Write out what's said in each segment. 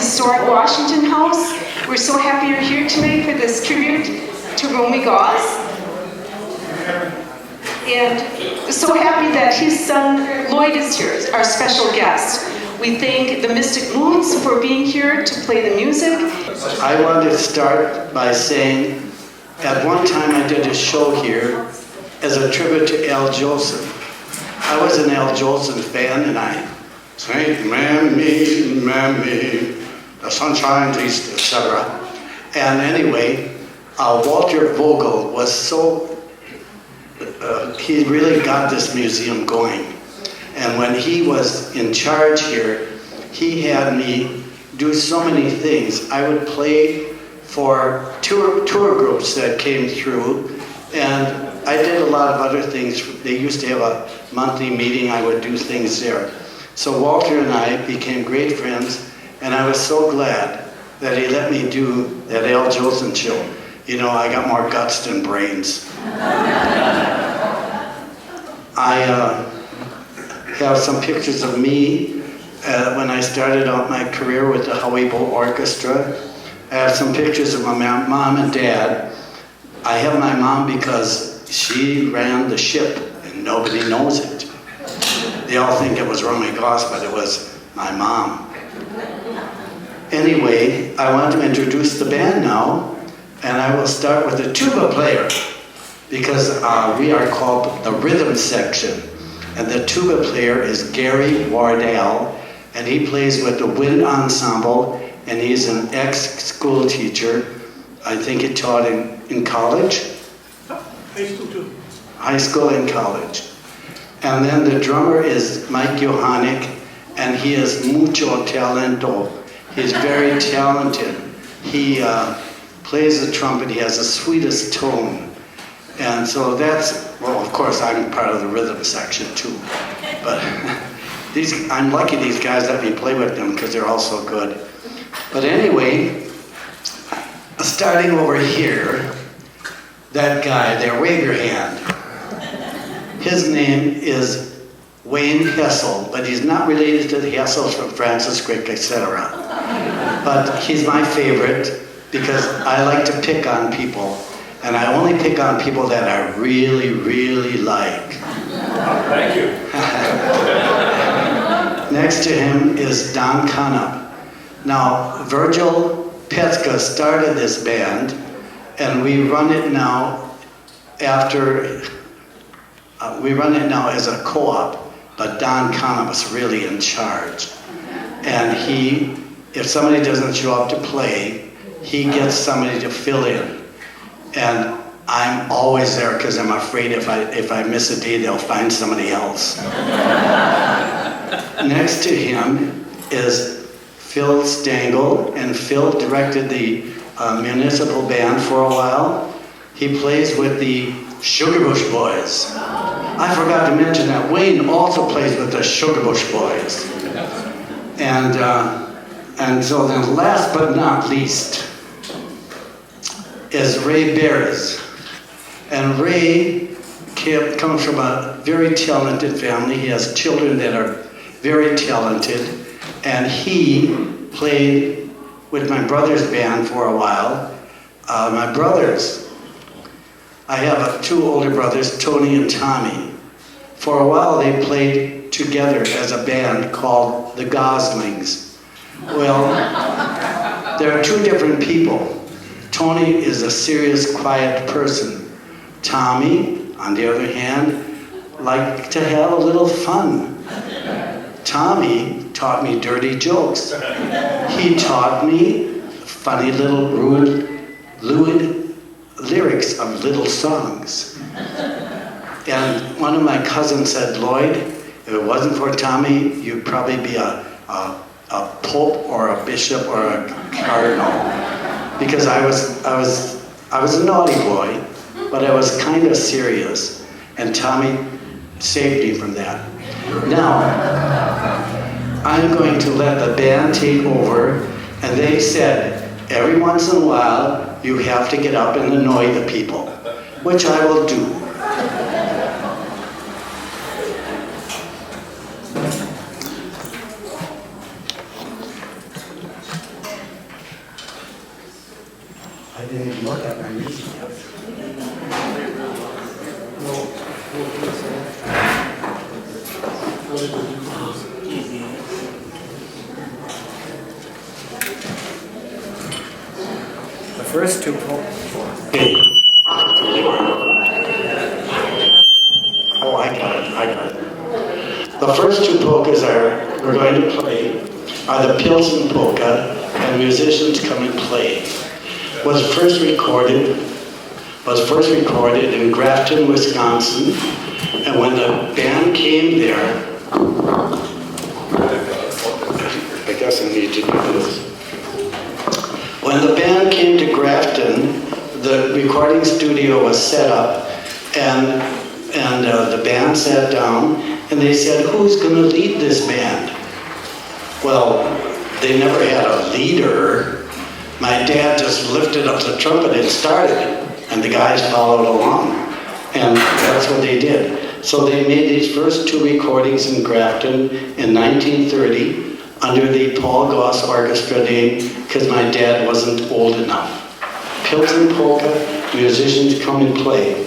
historic Washington House. We're so happy you're here tonight for this tribute to Romy Gosz. And so happy that his son Lloyd is here, our special guest. We thank the Mystic Moods for being here to play the music. I want to start by saying, at one time I did a show here as a tribute to Al Jolson. I was an Al Jolson fan, and I sang Mammy, the sunshine taste, etc. And anyway, Walter Vogel was so, he really got this museum going. And when he was in charge here, he had me do so many things. I would play for tour groups that came through, and I did a lot of other things. They used to have a monthly meeting. I would do things there. So Walter and I became great friends, and I was so glad that he let me do that Al Jolson show. You know, I got more guts than brains. I have some pictures of me when I started out my career with the Howie Bowl Orchestra. I have some pictures of my mom and dad. I have my mom because she ran the ship and nobody knows it. They all think it was Romy Gosz, but it was my mom. Anyway, I want to introduce the band now, and I will start with the tuba player because we are called the rhythm section. And the tuba player is Gary Wardell, and he plays with the wind ensemble, and he's an ex-school teacher. I think he taught in college. High school too. High school and college. And then the drummer is Mike Johannick, and he is mucho talento. He's very talented. He plays the trumpet. He has the sweetest tone. And so that's, well, of course, I'm part of the rhythm section too. But I'm lucky these guys let me play with them because they're all so good. But anyway, starting over here, that guy there, wave your hand. His name is Wayne Hessel, but he's not related to the Hessels from Francis Crick, etc. But he's my favorite because I like to pick on people. And I only pick on people that I really, really like. Thank you. Next to him is Don Conop. Now, Virgil Petzka started this band, and we run it now as a co-op, but Don Conop is really in charge. And if somebody doesn't show up to play, he gets somebody to fill in. And I'm always there because I'm afraid if I miss a day, they'll find somebody else. Next to him is Phil Stengel, and Phil directed the municipal band for a while. He plays with the Sugar Bush Boys. I forgot to mention that Wayne also plays with the Sugar Bush Boys. And so then last but not least, is Ray Bears. And Ray comes from a very talented family. He has children that are very talented. And he played with my brother's band for a while. My brothers, I have two older brothers, Tony and Tommy. For a while they played together as a band called the Goslings. Well, there are two different people. Tony is a serious, quiet person. Tommy, on the other hand, liked to have a little fun. Tommy taught me dirty jokes. He taught me funny little lewd lyrics of little songs. And one of my cousins said, Lloyd, if it wasn't for Tommy, you'd probably be a pope or a bishop or a cardinal. Because I was a naughty boy, but I was kind of serious, and Tommy saved me from that. Now, I'm going to let the band take over, and they said, every once in a while, you have to get up and annoy the people, which I will do. The first two polkas. Okay. Oh, I got it. The first two polkas we're going to play are the Pilsen polka and musicians come and play. Was first recorded in Grafton, Wisconsin, and when the band came there, I guess I need to do this. When the band came to Grafton, the recording studio was set up, and the band sat down, and they said, "Who's going to lead this band?" Well, they never had a leader. My dad just lifted up the trumpet and started, and the guys followed along, and that's what they did. So they made these first two recordings in Grafton in 1930 under the Paul Gosz Orchestra name, because my dad wasn't old enough. Pilsen polka, musicians come and play.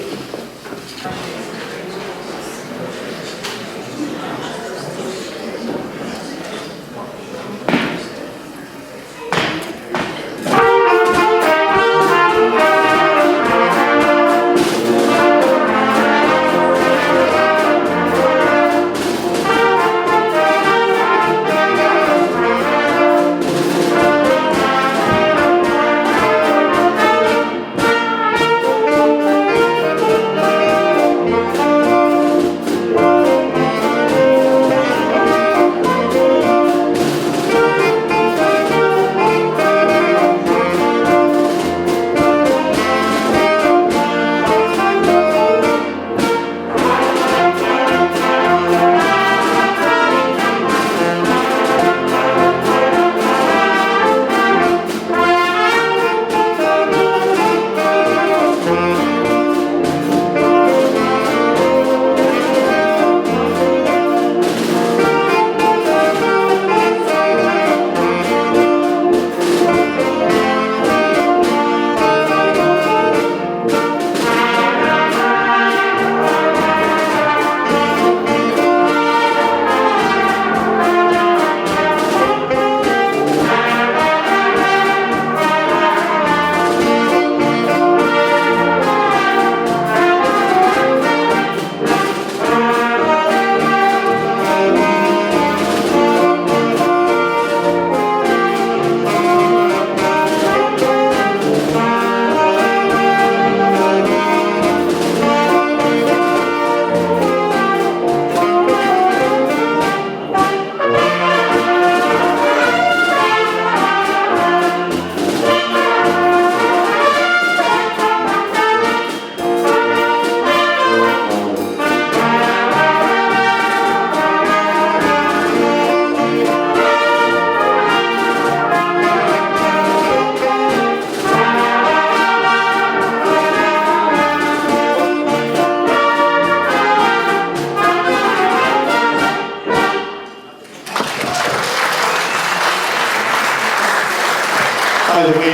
By the way,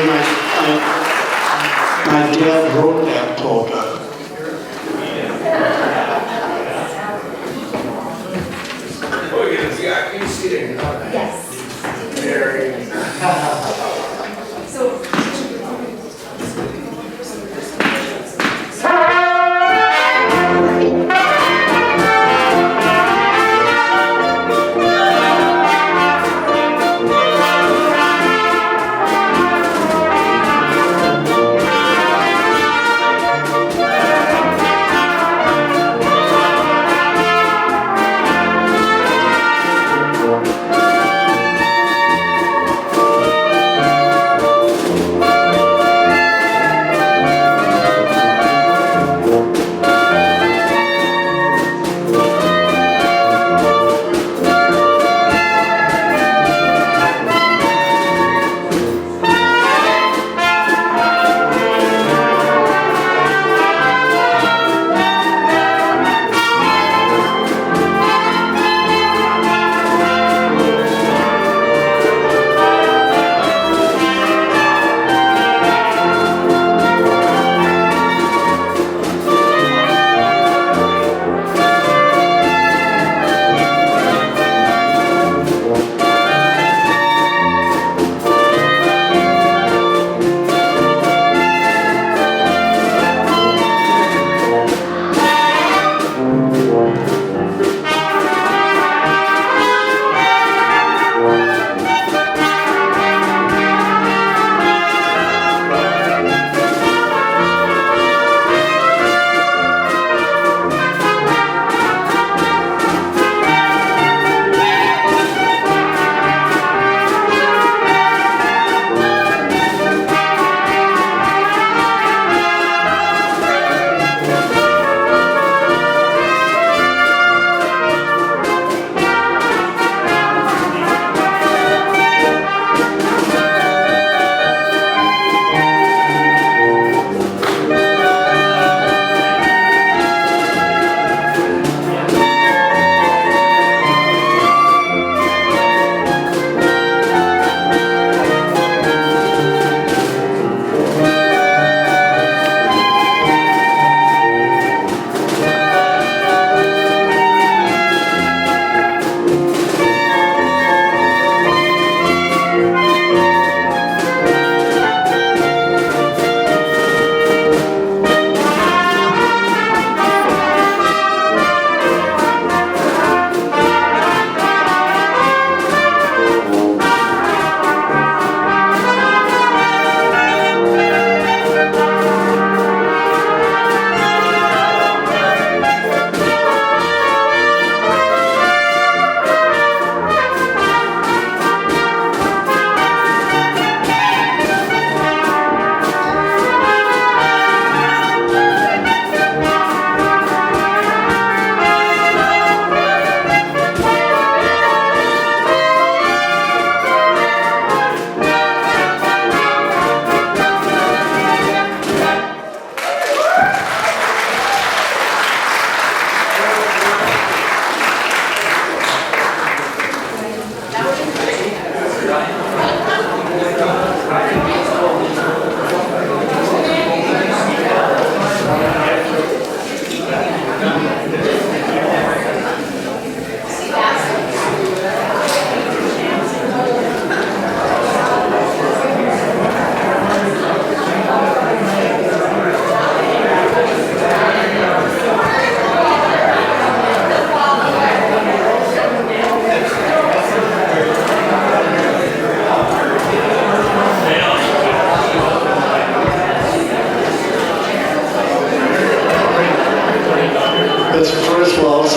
my dad wrote that polka.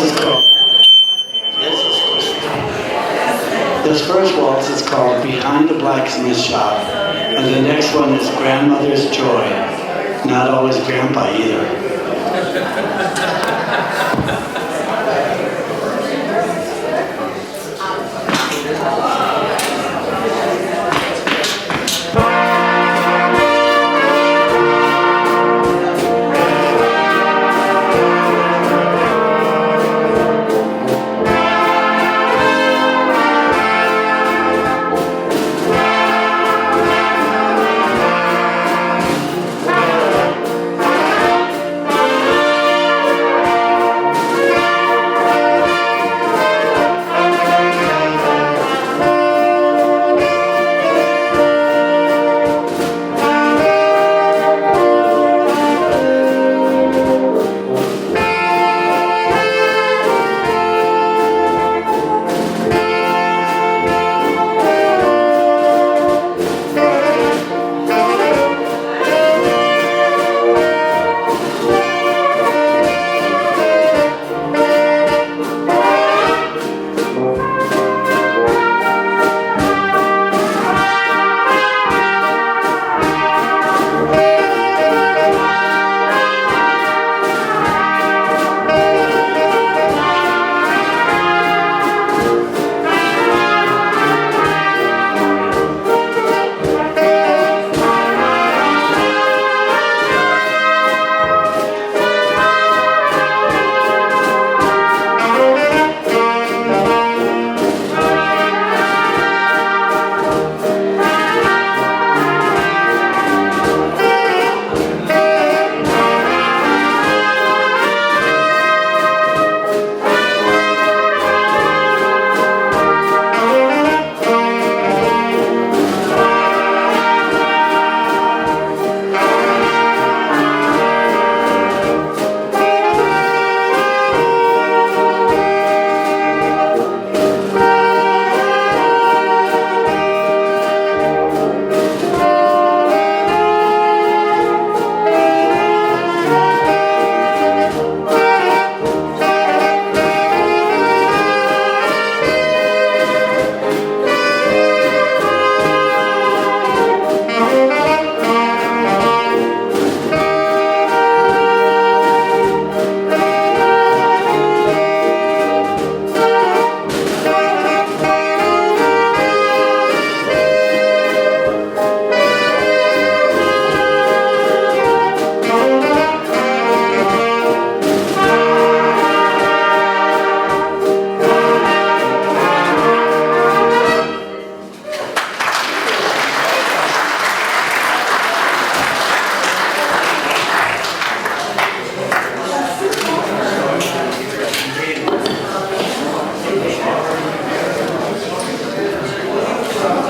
is called. This first waltz is called Behind the Blacksmith Shop, and the next one is Grandmother's Joy. Not always Grandpa either.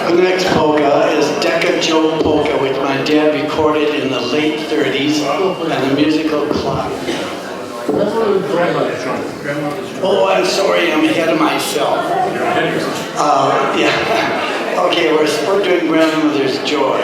The next polka is Decca Joe Polka, which my dad recorded in the late 30s, and the musical clock. Oh, I'm sorry, I'm ahead of myself. Yeah. Okay, we're doing Grandmother's Joy.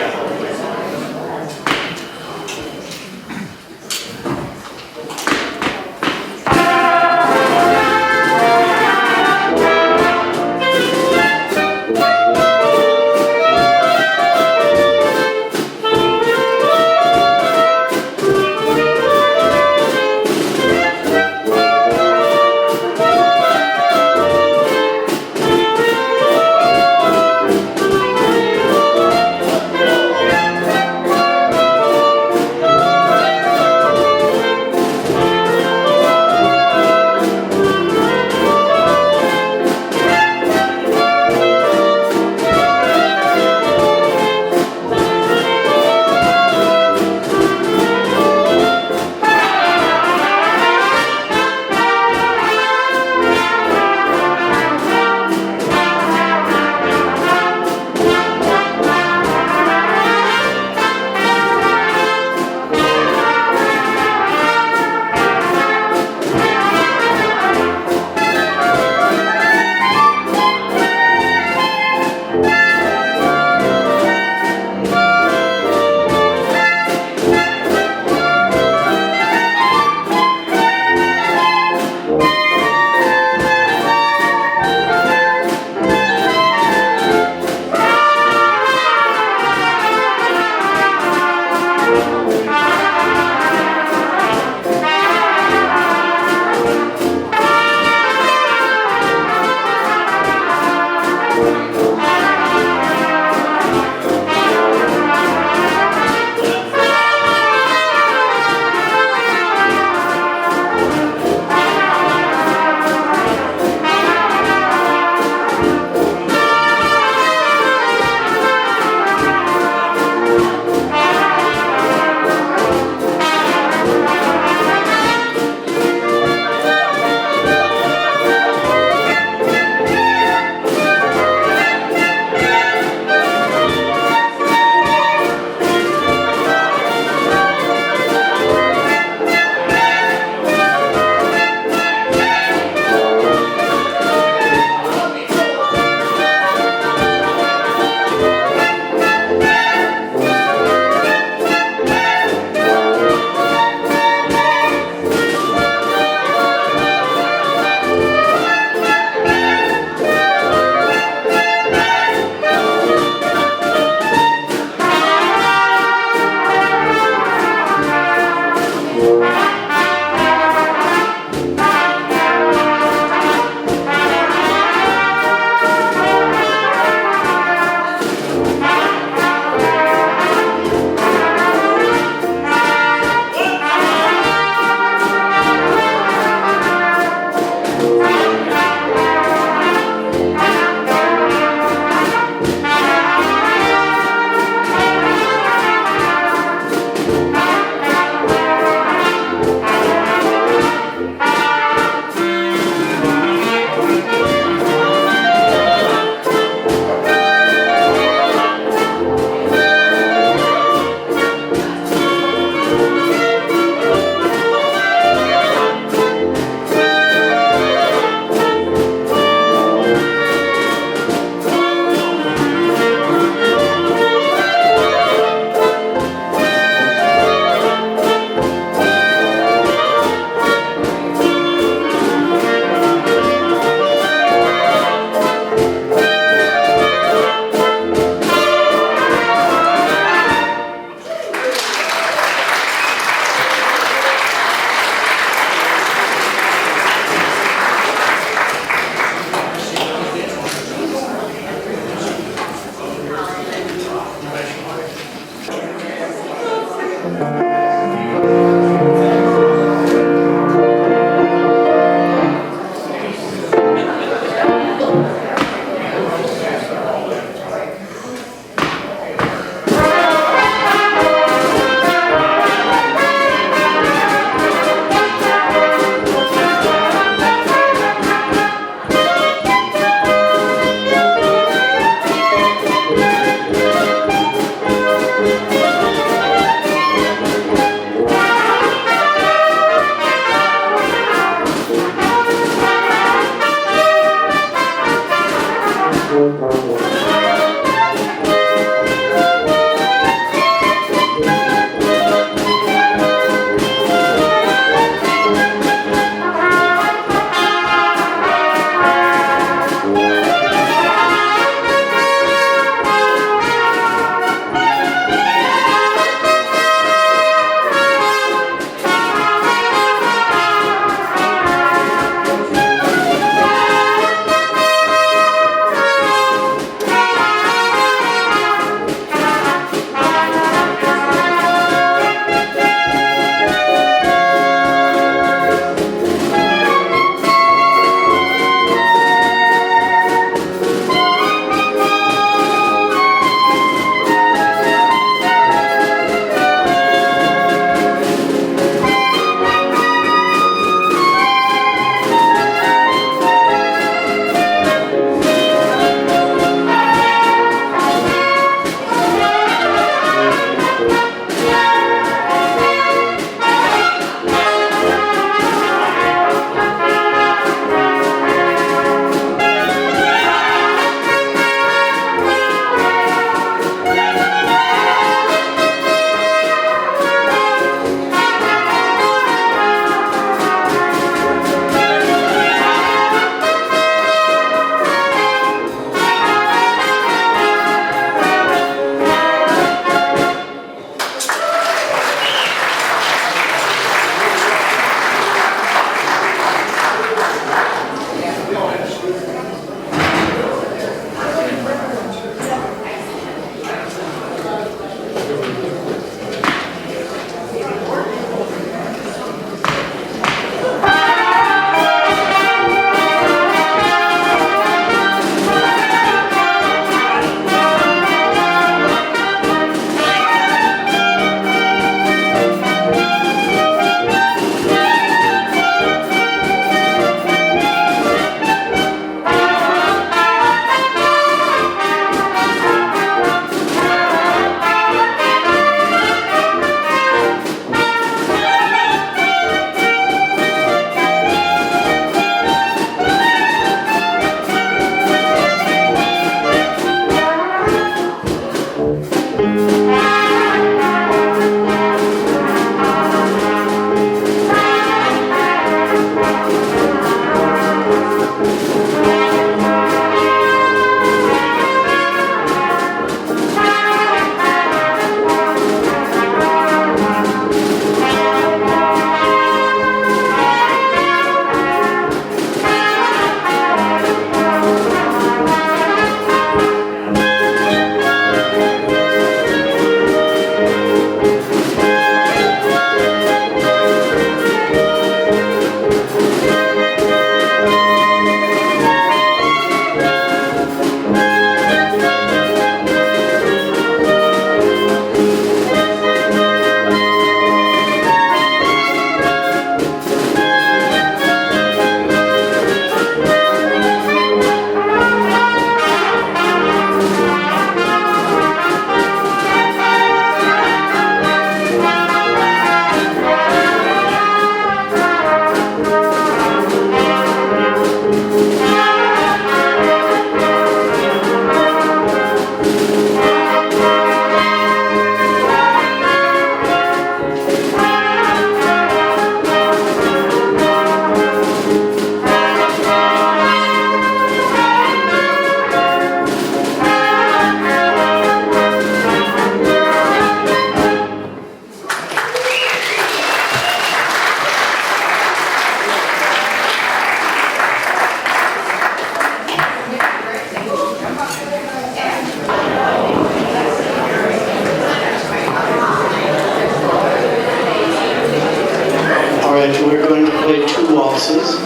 waltzes,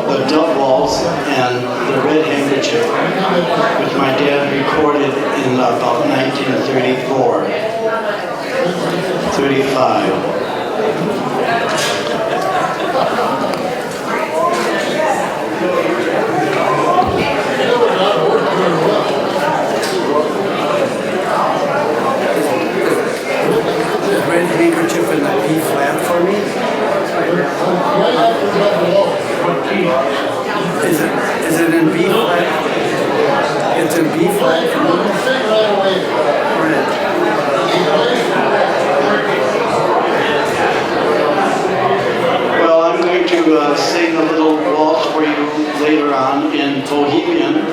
the dove waltz, and the red handkerchief, which my dad recorded in about 1934, 35. Red handkerchief in the B flat for me. Is it in B flat? It's in B flat. Well, I'm going to sing a little waltz for you later on in Bohemian.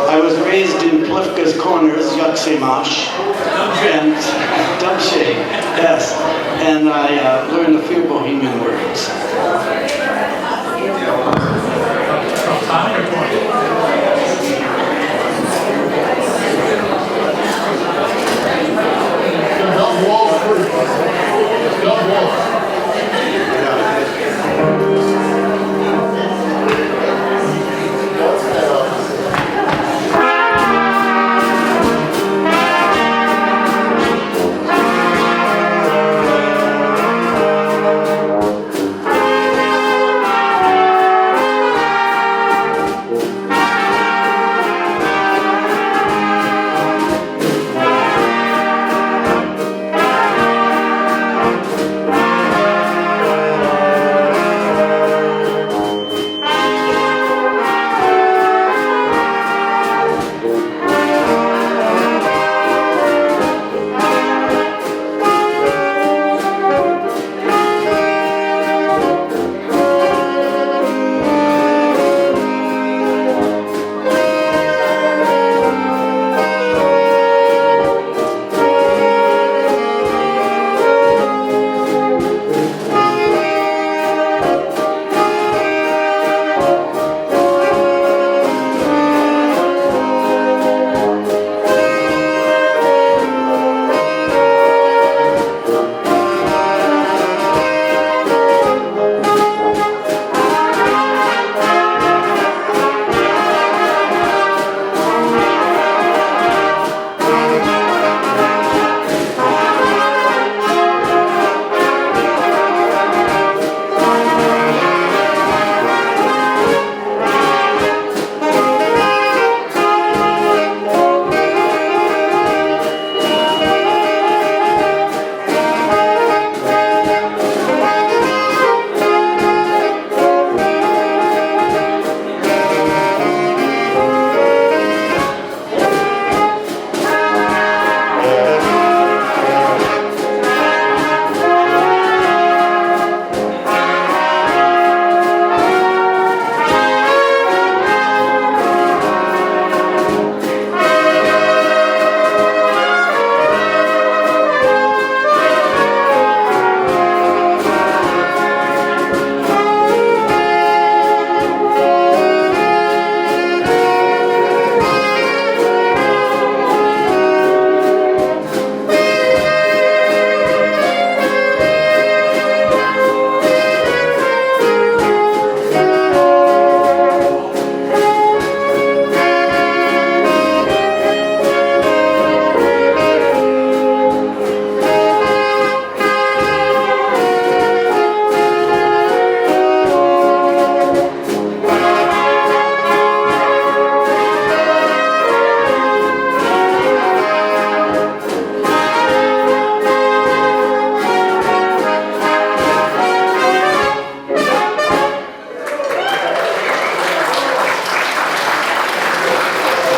I was raised in Plivka's Corners, Yaksimash, and Dubshay, yes, and I learned a few Bohemian words.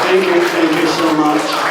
Thank you so much.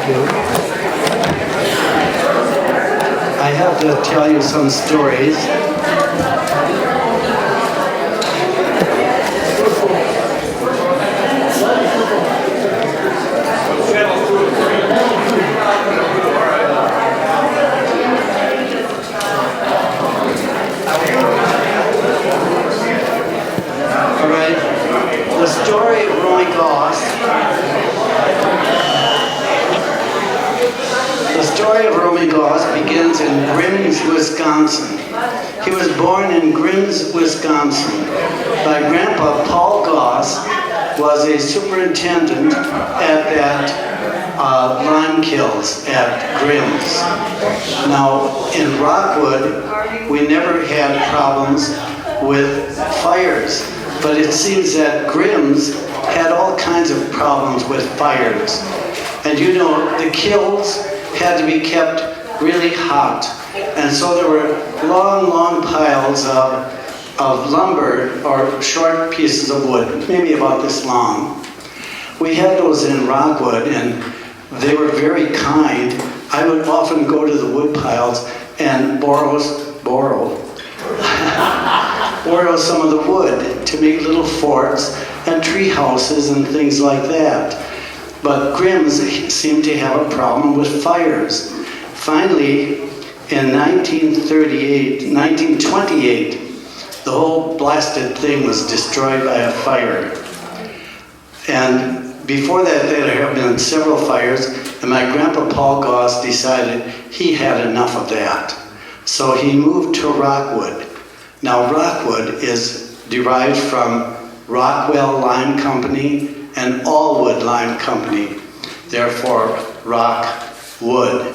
I have to tell you some stories. All right, the story of Romy Gosz. The story of Romy Gosz begins in Grims, Wisconsin. He was born in Grims, Wisconsin. My grandpa, Paul Gosz, was a superintendent at that lime kilns at Grims. Now, in Rockwood, we never had problems with fires, but it seems that Grims had all kinds of problems with fires. And you know, the kilns had to be kept really hot. And so there were long, long piles of lumber or short pieces of wood, maybe about this long. We had those in Rockwood, and they were very kind. I would often go to the wood piles and borrow some of the wood to make little forts and tree houses and things like that. But Grims seemed to have a problem with fires. Finally, in 1928, the whole blasted thing was destroyed by a fire. And before that, there had been several fires, and my grandpa Paul Gosz decided he had enough of that. So he moved to Rockwood. Now, Rockwood is derived from Rockwell Lime Company and Allwood Lime Company, therefore Rockwood.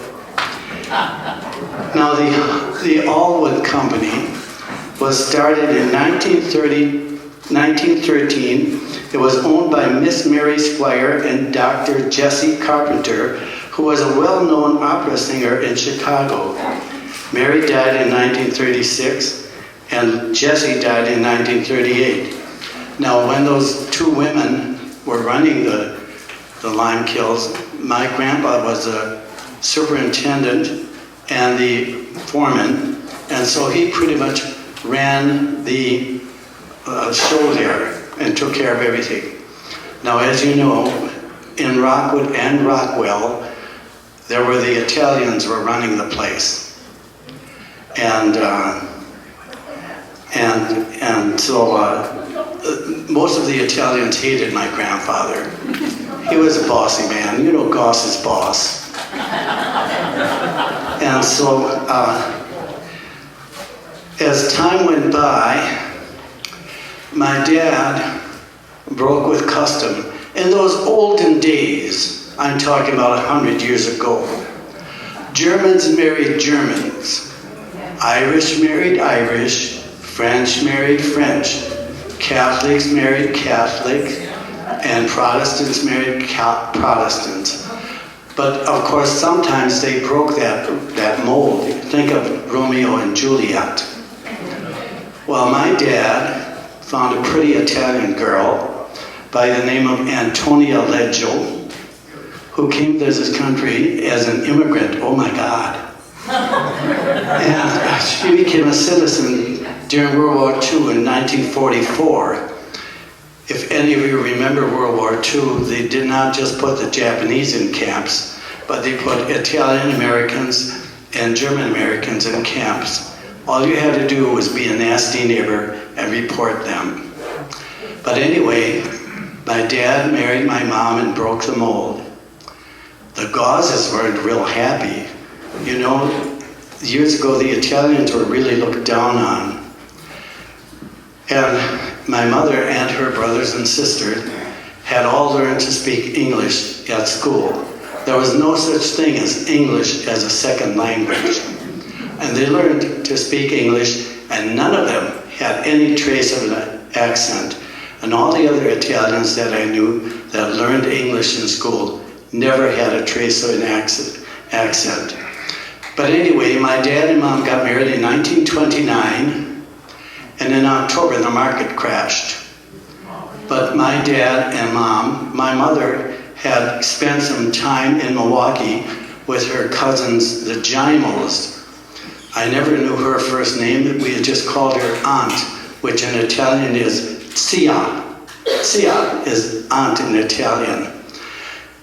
Now, the Allwood Company was started in 1913. It was owned by Miss Mary Squire and Dr. Jesse Carpenter, who was a well-known opera singer in Chicago. Mary died in 1936, and Jesse died in 1938. Now, when those two women were running the lime kilns, my grandpa was a superintendent and the foreman, and so he pretty much ran the show there and took care of everything. Now, as you know, in Rockwood and Rockwell, there were the Italians were running the place. And so most of the Italians hated my grandfather. He was a bossy man. You know, Goss is boss. And so as time went by, my dad broke with custom. In those olden days, I'm talking about 100 years ago, Germans married Germans. Irish married Irish, French married French, Catholics married Catholics, and Protestants married Protestants. But of course, sometimes they broke that mold. Think of Romeo and Juliet. Well, my dad found a pretty Italian girl by the name of Antonia Leggio, who came to this country as an immigrant. Oh my God. And she became a citizen during World War II in 1944. If any of you remember World War II, they did not just put the Japanese in camps, but they put Italian Americans and German Americans in camps. All you had to do was be a nasty neighbor and report them. But anyway, my dad married my mom and broke the mold. The Gosses weren't real happy. You know, years ago the Italians were really looked down on. And my mother and her brothers and sisters had all learned to speak English at school. There was no such thing as English as a second language. And they learned to speak English, and none of them had any trace of an accent. And all the other Italians that I knew that learned English in school never had a trace of an accent. But anyway, my dad and mom got married in 1929, and in October the market crashed. But my dad and mom, my mother had spent some time in Milwaukee with her cousins, the Gimos. I never knew her first name. We had just called her aunt, which in Italian is zia. Zia is aunt in Italian.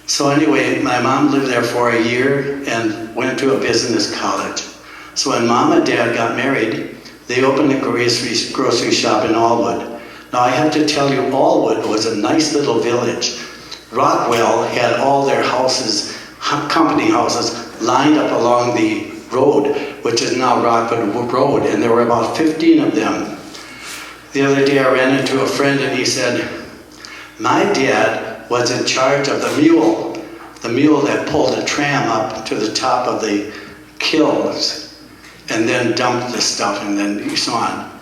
So anyway, my mom lived there for a year and went to a business college. So when Mom and Dad got married, they opened a grocery shop in Allwood. Now I have to tell you, Allwood was a nice little village. Rockwell had all their houses, company houses, lined up along the road, which is now Rockwood Road, and there were about 15 of them. The other day I ran into a friend and he said, my dad was in charge of the mule that pulled a tram up to the top of the kilns and then dumped the stuff and then so on.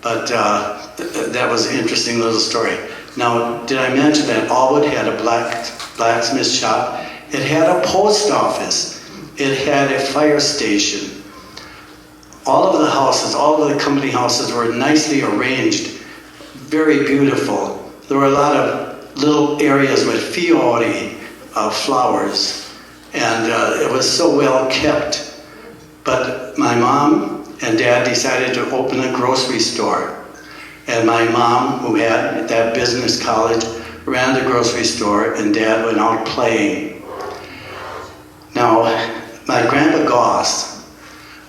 But that was an interesting little story. Now, did I mention that Allwood had a blacksmith shop? It had a post office. It had a fire station. All of the houses, all of the company houses were nicely arranged, very beautiful. There were a lot of little areas with fiori of flowers, and it was so well kept. But my mom and Dad decided to open a grocery store. And my mom, who had that business college, ran the grocery store, and Dad went out playing. Now, my Grandpa Gosz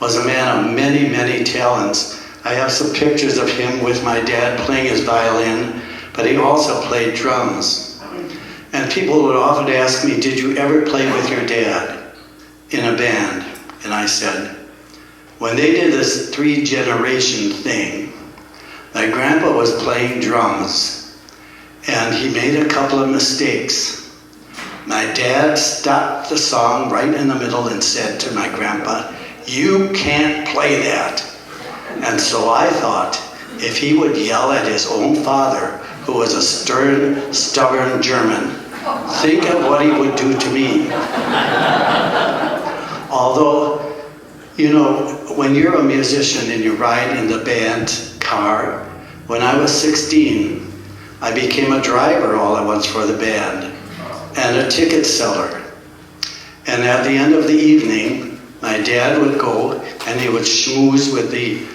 was a man of many, many talents. I have some pictures of him with my dad playing his violin, but he also played drums. And people would often ask me, did you ever play with your dad in a band? And I said, when they did this 3-generation thing, my grandpa was playing drums, and he made a couple of mistakes. My dad stopped the song right in the middle and said to my grandpa, you can't play that. And so I thought, if he would yell at his own father, who was a stern, stubborn German, think of what he would do to me. Although, you know, when you're a musician and you ride in the band car, when I was 16, I became a driver all at once for the band and a ticket seller. And at the end of the evening, my dad would go and he would schmooze with the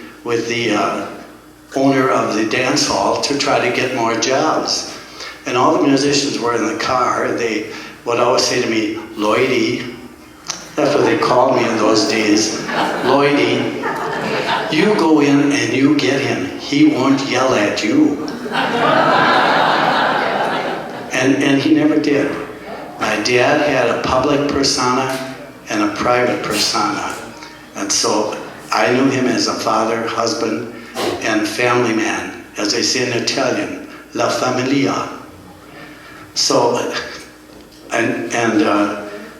owner of the dance hall to try to get more jobs. And all the musicians were in the car. They would always say to me, Lloydie, that's what they called me in those days, Lloydie, you go in and you get him. He won't yell at you. And he never did. My dad had a public persona and a private persona. And so I knew him as a father, husband, and family man, as they say in Italian, la familia. So,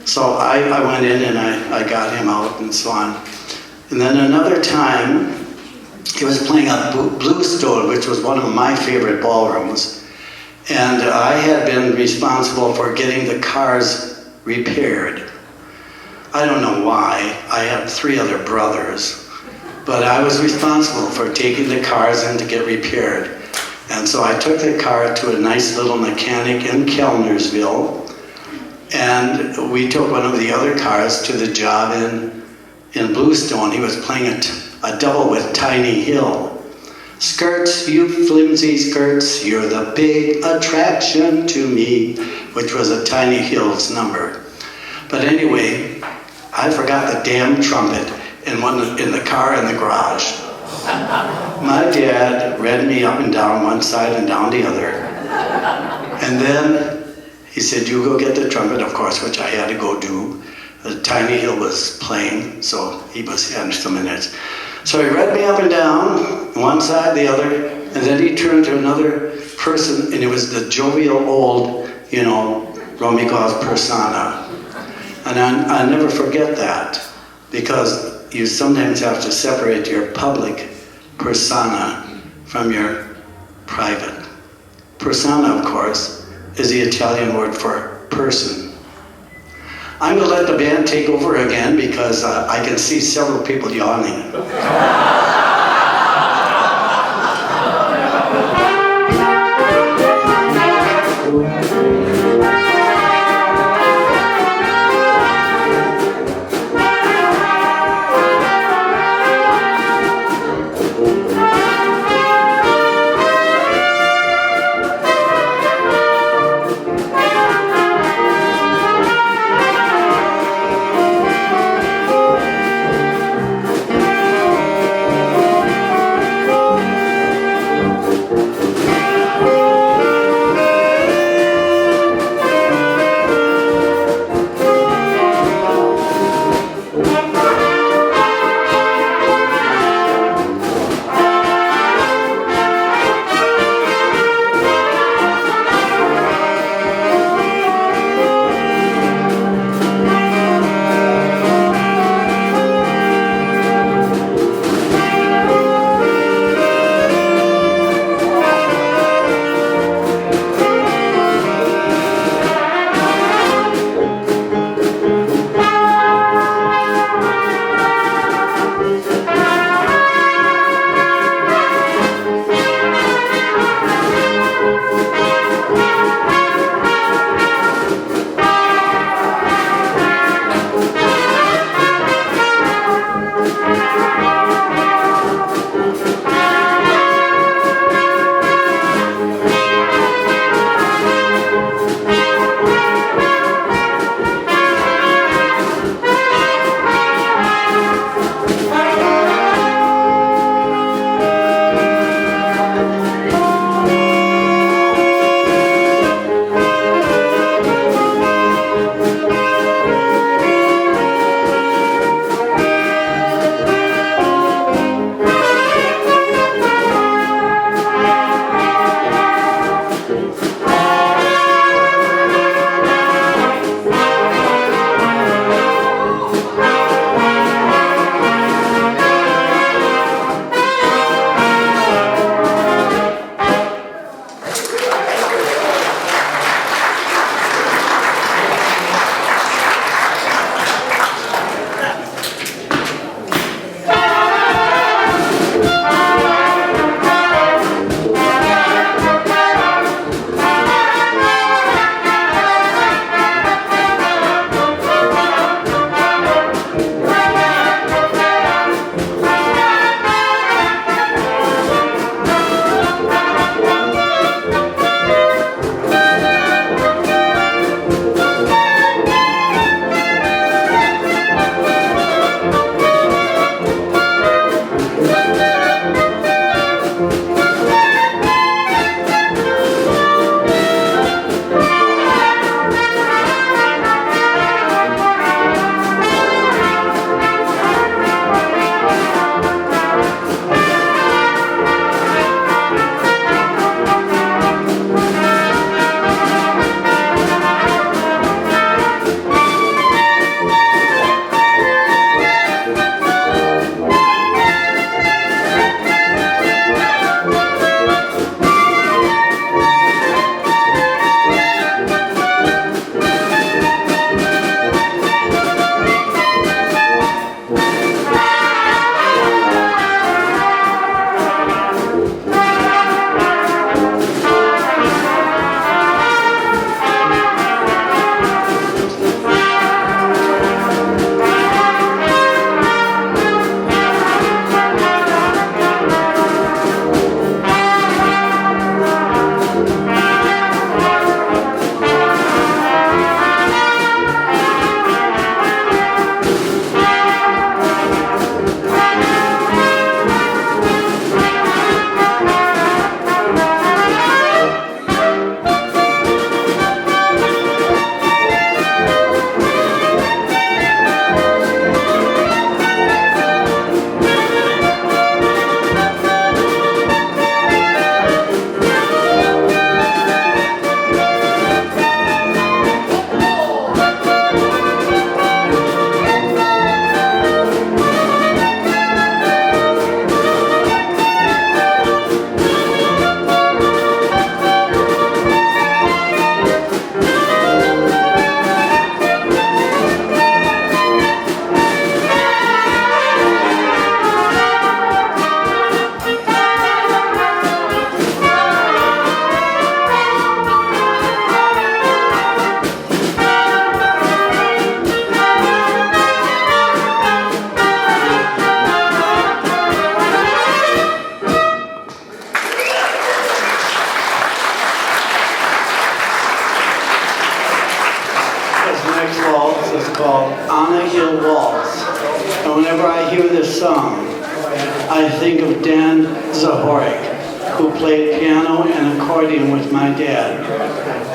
so I went in and I got him out and so on. And then another time, he was playing a Bluestone, which was one of my favorite ballrooms. And I had been responsible for getting the cars repaired. I don't know why. I had 3 other brothers. But I was responsible for taking the cars in to get repaired. And so I took the car to a nice little mechanic in Kellnersville. And we took one of the other cars to the job in Bluestone. He was playing a double with Tiny Hill. Skirts, you flimsy skirts, you're the big attraction to me, which was a Tiny Hills number. But anyway, I forgot the damn trumpet in the car in the garage. My dad read me up and down one side and down the other. And then he said, you go get the trumpet, of course, which I had to go do. Tiny Hill was playing, so he had some minutes. So he read me up and down, one side, the other, and then he turned to another person, and it was the jovial old, Romy Gosz persona. And I'll never forget that, because you sometimes have to separate your public persona from your private. Persona, of course, is the Italian word for person. I'm going to let the band take over again because I can see several people yawning. waltz is called On a Hill Waltz. And whenever I hear this song, I think of Dan Zahorik, who played piano and accordion with my dad.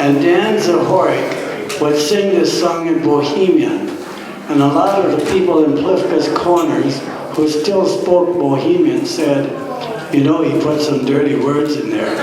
And Dan Zahorik would sing this song in Bohemian. And a lot of the people in Plivka's Corners who still spoke Bohemian said, you know, he put some dirty words in there.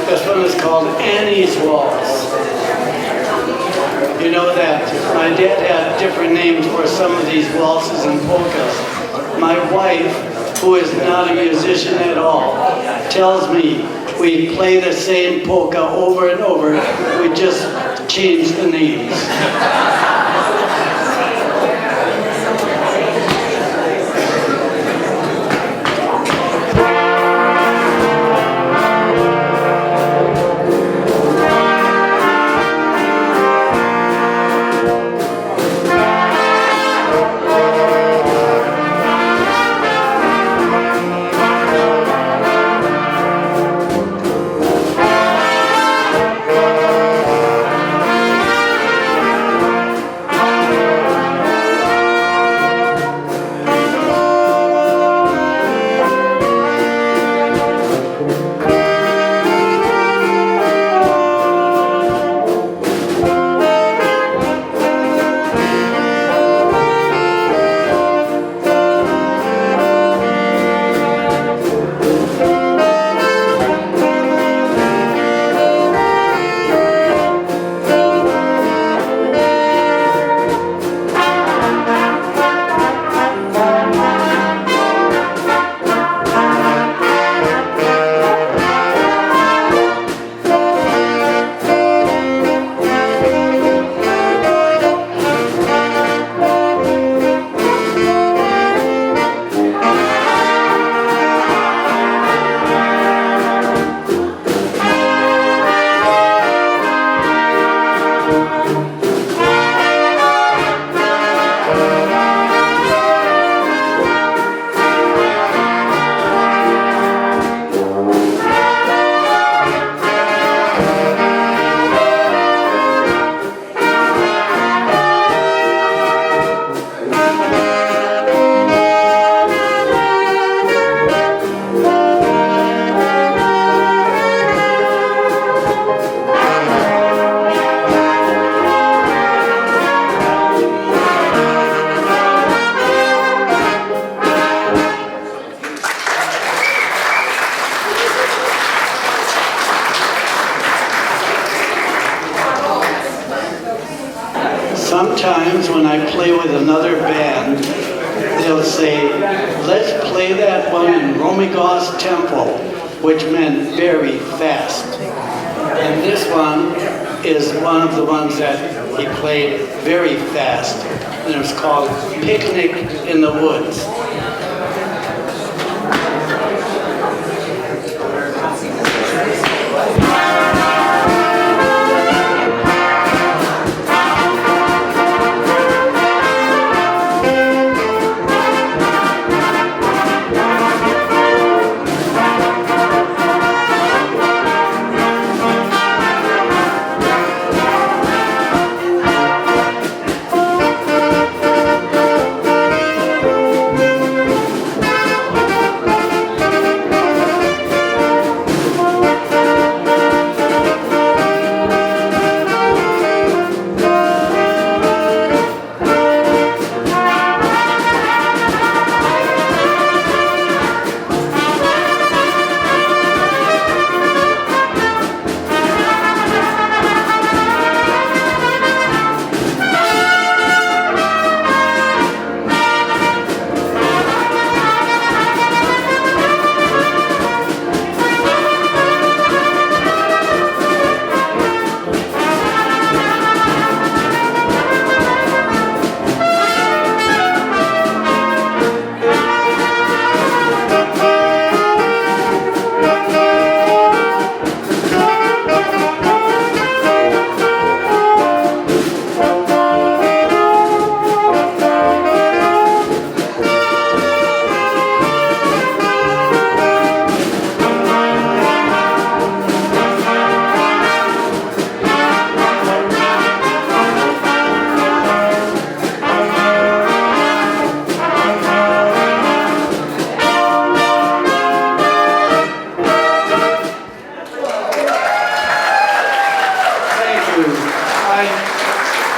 This one is called Annie's Waltz. You know that my dad had different names for some of these waltzes and polkas. My wife, who is not a musician at all, tells me we play the same polka over and over, we just change the names. sometimes when I play with another band, they'll say, let's play that one in Romy Gosz tempo, which meant very fast. And this one is one of the ones that he played very fast, and it was called Picnic in the Woods.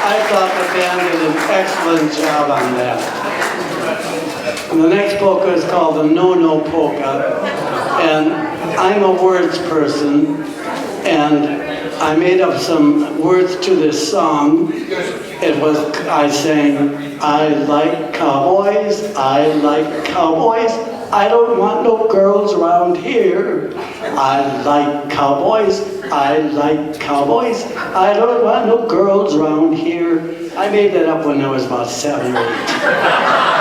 I thought the band did an excellent job on that. And the next polka is called the No-No Polka. And I'm a words person, and I made up some words to this song. I sang, I like cowboys, I like cowboys, I don't want no girls around here. I like cowboys, I like cowboys, I don't want no girls around here. I made that up when I was about 7 or 8.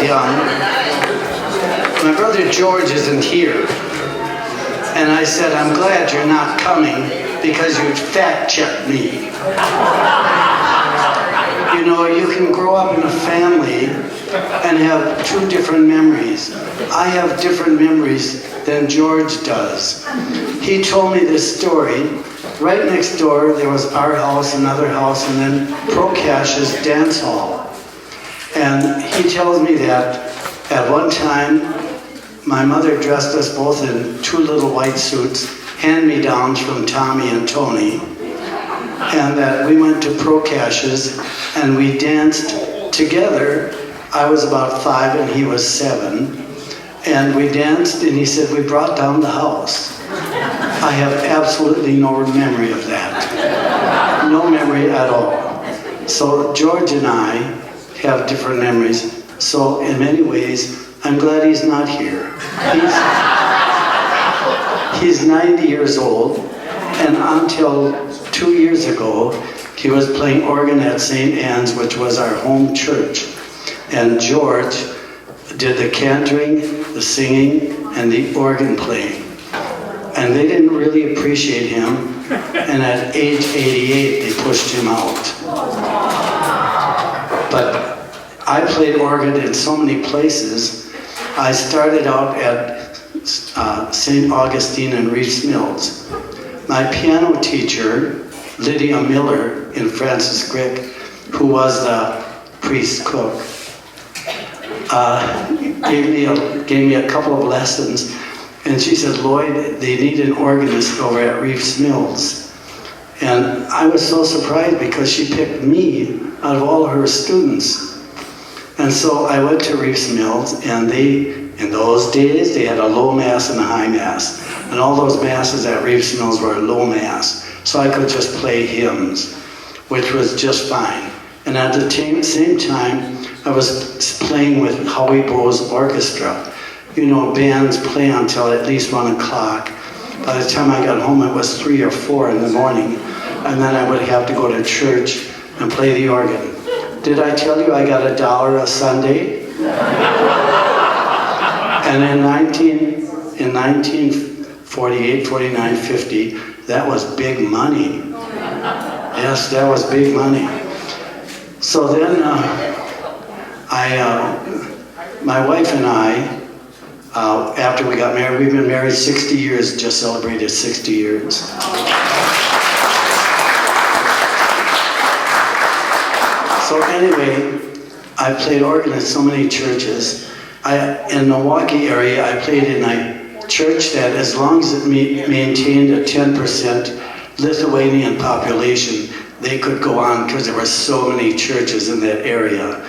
young, my brother George isn't here. And I said, I'm glad you're not coming because you'd fact-check me. You know, you can grow up in a family and have two different memories. I have different memories than George does. He told me this story. Right next door, there was our house, another house, and then Procash's dance hall. And he tells me that at one time, my mother dressed us both in two little white suits, hand-me-downs from Tommy and Tony, and that we went to Procash's and we danced together. I was about 5 and he was 7. And we danced and he said, we brought down the house. I have absolutely no memory of that. No memory at all. So George and I have different memories. So in many ways, I'm glad he's not here. He's 90 years old, and until 2 years ago, he was playing organ at St. Anne's, which was our home church. And George did the cantering, the singing, and the organ playing. And they didn't really appreciate him, and at age 88, they pushed him out. But I played organ in so many places. I started out at St. Augustine and Reeves Mills. My piano teacher, Lydia Miller in Francis Crick, who was the priest cook, gave me a couple of lessons, and she said, Lloyd, they need an organist over at Reeves Mills. And I was so surprised because she picked me out of all her students. And so I went to Reeves Mills, and in those days, they had a low mass and a high mass. And all those masses at Reeves Mills were low mass. So I could just play hymns, which was just fine. And at the same time, I was playing with Howie Bowe's orchestra. You know, bands play until at least 1 o'clock. By the time I got home, it was 3 or 4 in the morning. And then I would have to go to church and play the organ. Did I tell you I got $1 a Sunday? And in 1948, 49, 50, that was big money. Yes, that was big money. So then my wife and I, after we got married, we've been married 60 years, just celebrated 60 years. So anyway, I played organ in so many churches. In Milwaukee area, I played in a church that, as long as it maintained a 10% Lithuanian population, they could go on because there were so many churches in that area.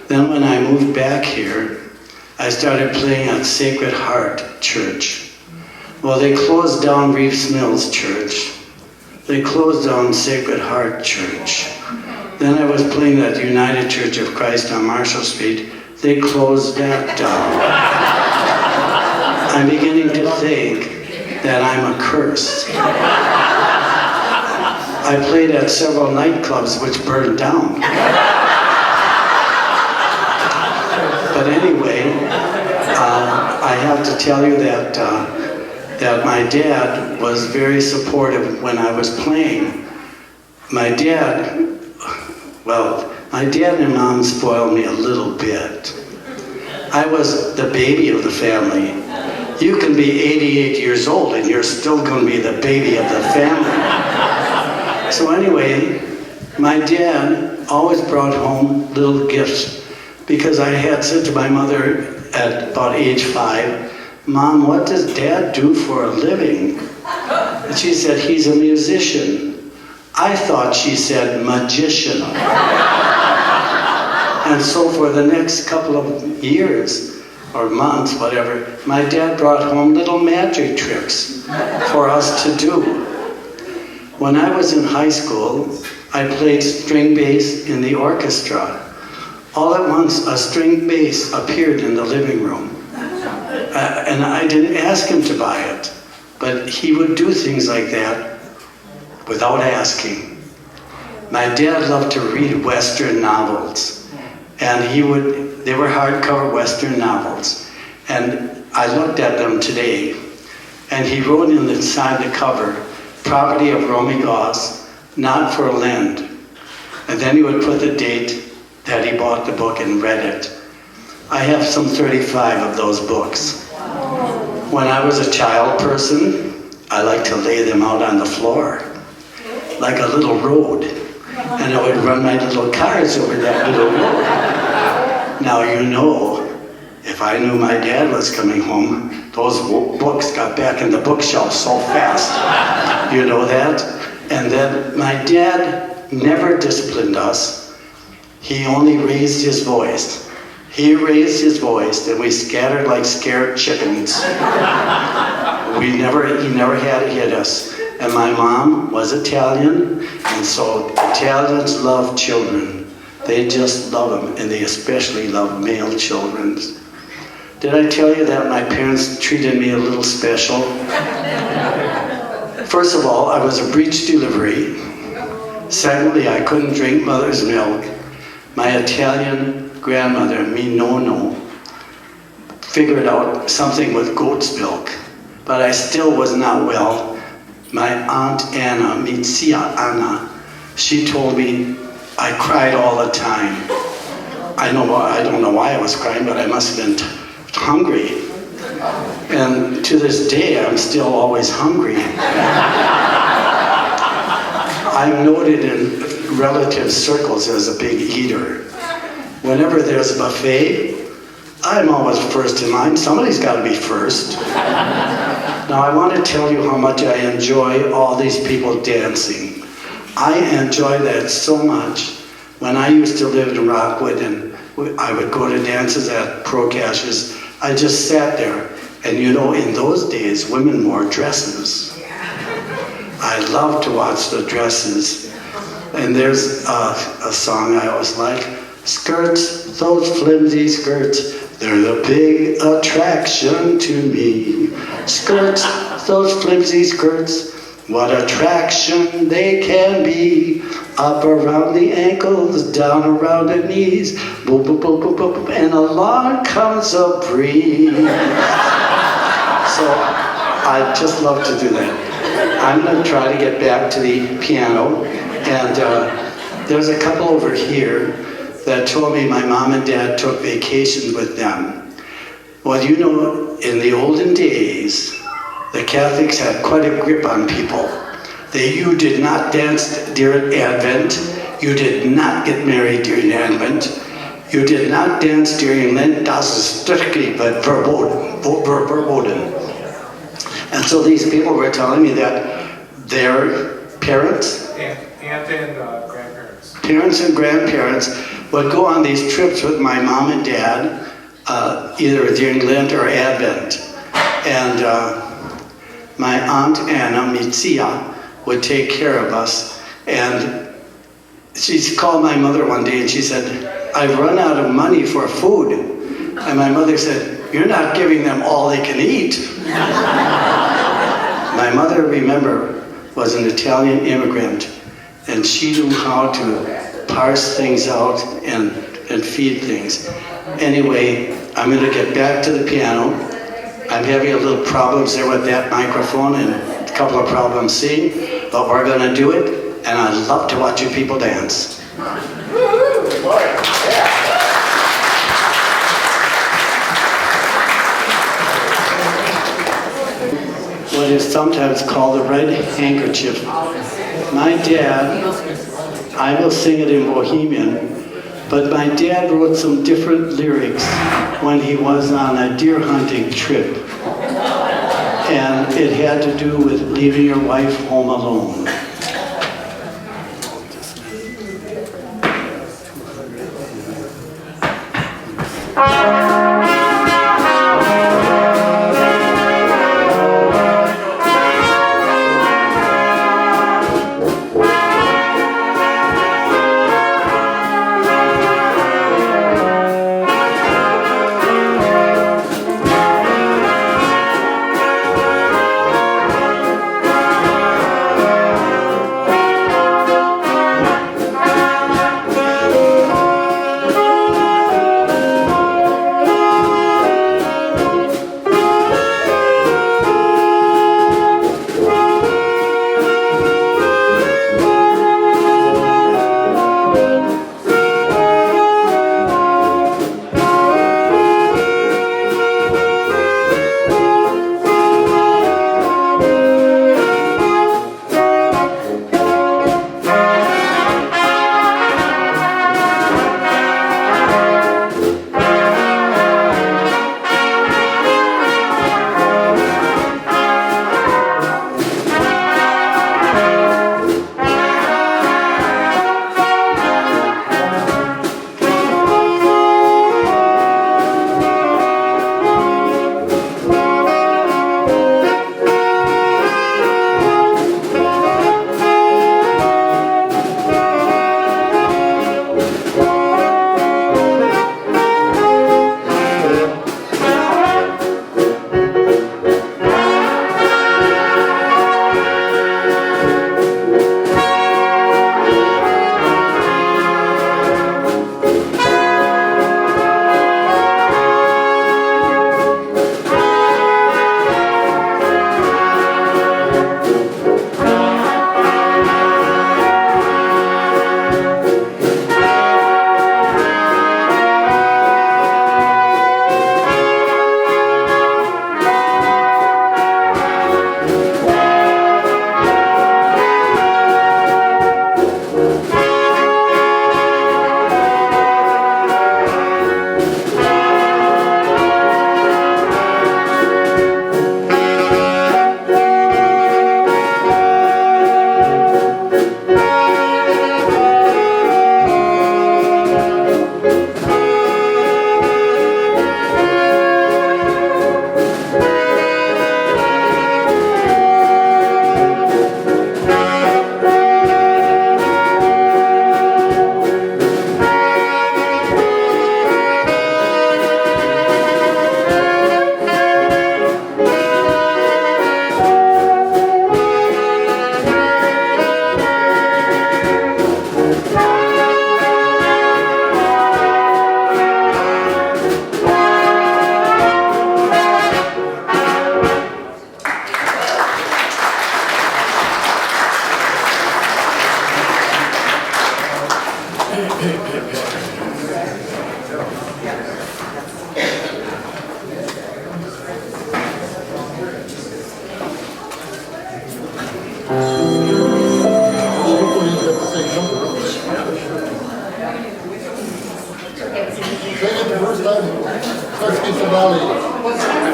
Then when I moved back here, I started playing at Sacred Heart Church. Well, they closed down Reeves Mills Church. They closed down Sacred Heart Church. Then I was playing at the United Church of Christ on Marshall Street. They closed that down. I'm beginning to think that I'm accursed. I played at several nightclubs which burned down. But anyway, I have to tell you that my dad was very supportive when I was playing. My dad and mom spoiled me a little bit. I was the baby of the family. You can be 88 years old and you're still going to be the baby of the family. So anyway, my dad always brought home little gifts because I had said to my mother at about age 5, Mom, what does Dad do for a living? And she said, he's a musician. I thought she said magician. And so for the next couple of years, or months, whatever, my dad brought home little magic tricks for us to do. When I was in high school, I played string bass in the orchestra. All at once, a string bass appeared in the living room. And I didn't ask him to buy it, but he would do things like that without asking. My dad loved to read Western novels, And they were hardcover Western novels. And I looked at them today, and he wrote inside the cover, property of Romy Gosz, not for lend. And then he would put the date that he bought the book and read it. I have some 35 of those books. When I was a child person, I liked to lay them out on the floor, like a little road. And I would run my little cars over that little road. Now you know, if I knew my dad was coming home, those books got back in the bookshelf so fast. You know that? And then my dad never disciplined us. He only raised his voice. He raised his voice, and we scattered like scared chickens. He never had to hit us. And my mom was Italian, and so Italians love children. They just love them, and they especially love male children. Did I tell you that my parents treated me a little special? First of all, I was a breech delivery. Secondly, I couldn't drink mother's milk. My Italian grandmother, mi nonno, figured out something with goat's milk, but I still was not well. My Aunt Anna, mi zia Anna, she told me I cried all the time. I don't know why I was crying, but I must have been hungry. And to this day, I'm still always hungry. I'm noted in relative circles as a big eater. Whenever there's a buffet, I'm always first in line. Somebody's got to be first. Now, I want to tell you how much I enjoy all these people dancing. I enjoy that so much. When I used to live in Rockwood and I would go to dances at Procash's, I just sat there. And you know, in those days, women wore dresses. I love to watch the dresses. And there's a song I always like, skirts, those flimsy skirts, they're the big attraction to me. Skirts, those flimsy skirts, what attraction they can be. Up around the ankles, down around the knees, boop, boop, boop, boop, boop, and along comes a breeze. So I just love to do that. I'm going to try to get back to the piano, and there's a couple over here that told me my mom and dad took vacations with them. Well, you know, in the olden days, the Catholics had quite a grip on people. You did not dance during Advent. You did not get married during Advent. You did not dance during Lent. Das ist strictly verboten. And so these people were telling me that their parents, parents and grandparents would go on these trips with my mom and dad, either during Lent or Advent. And my Aunt Anna, mi zia, would take care of us. And she called my mother one day and she said, I've run out of money for food. And my mother said, you're not giving them all they can eat. My mother, remember, was an Italian immigrant, and she knew how to parse things out and feed things. Anyway, I'm going to get back to the piano. I'm having a little problems there with that microphone and a couple of problems seeing, but we're going to do it, and I love to watch you people dance. What is sometimes called the red handkerchief. My dad, I will sing it in Bohemian, but my dad wrote some different lyrics when he was on a deer hunting trip. And it had to do with leaving your wife home alone. I'm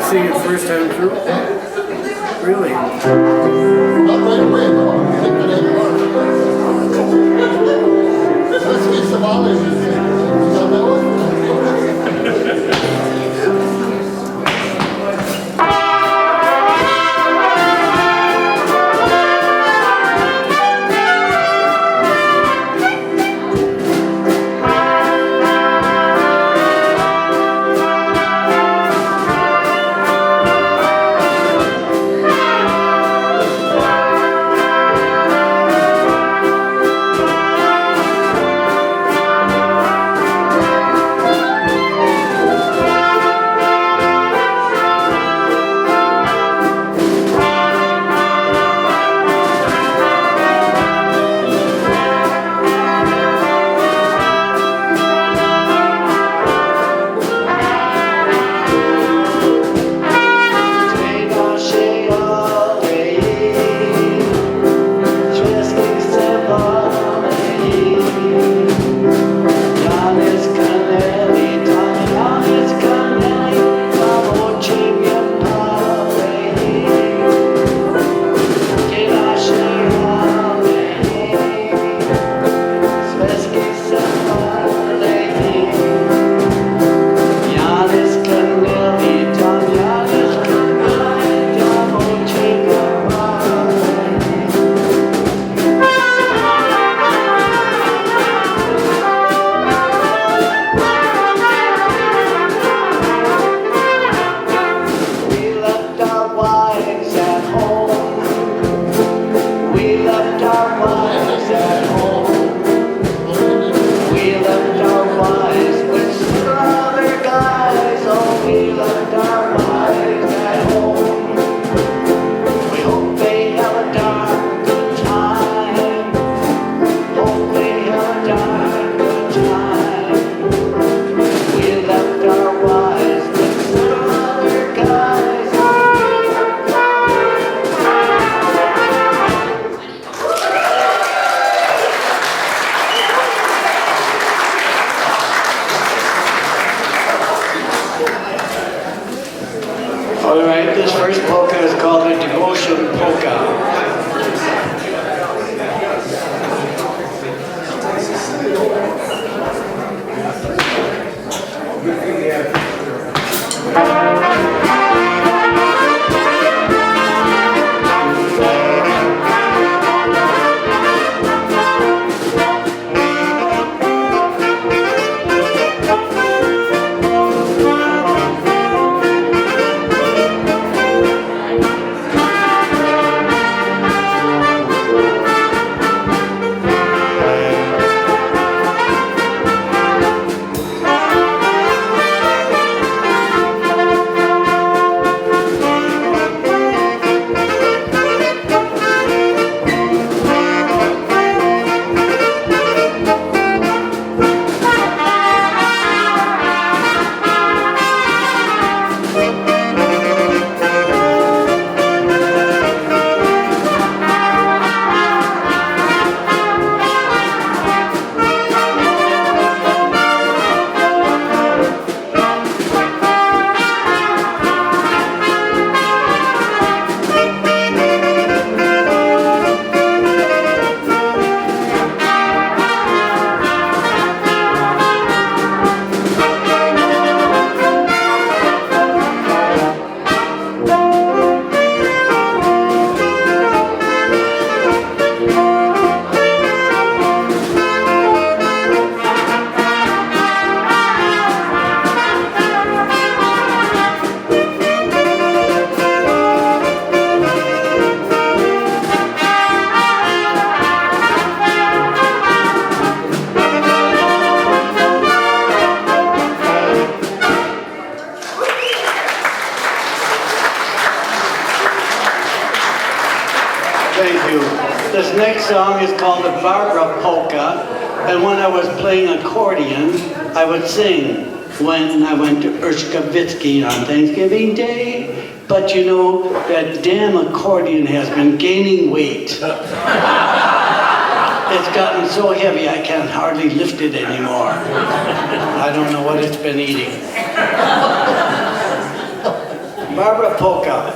seeing it first time through. Really? Not right away, though. I think that ain't hard. Let's get some olives. You got that one? All right, this first polka is called the Devotion Polka. Thank you. This next song is called the Barbara Polka. And when I was playing accordion, I would sing when I went to Urshkavitsky on Thanksgiving Day. But you know, that damn accordion has been gaining weight. It's gotten so heavy I can hardly lift it anymore. I don't know what it's been eating. Barbara Polka.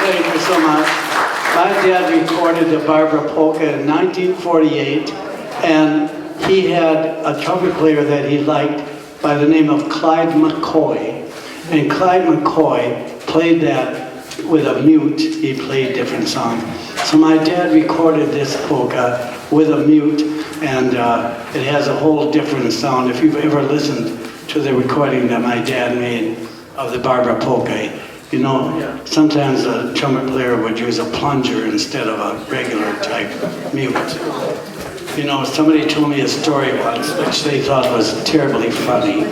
Thank you so much. My dad recorded the Barbara Polka in 1948, and he had a trumpet player that he liked by the name of Clyde McCoy. And Clyde McCoy played that with a mute. He played different songs. So my dad recorded this polka with a mute, and it has a whole different sound. If you've ever listened to the recording that my dad made of the Barbara Polka, you know, sometimes a trumpet player would use a plunger instead of a regular type mute. You know, somebody told me a story once which they thought was terribly funny.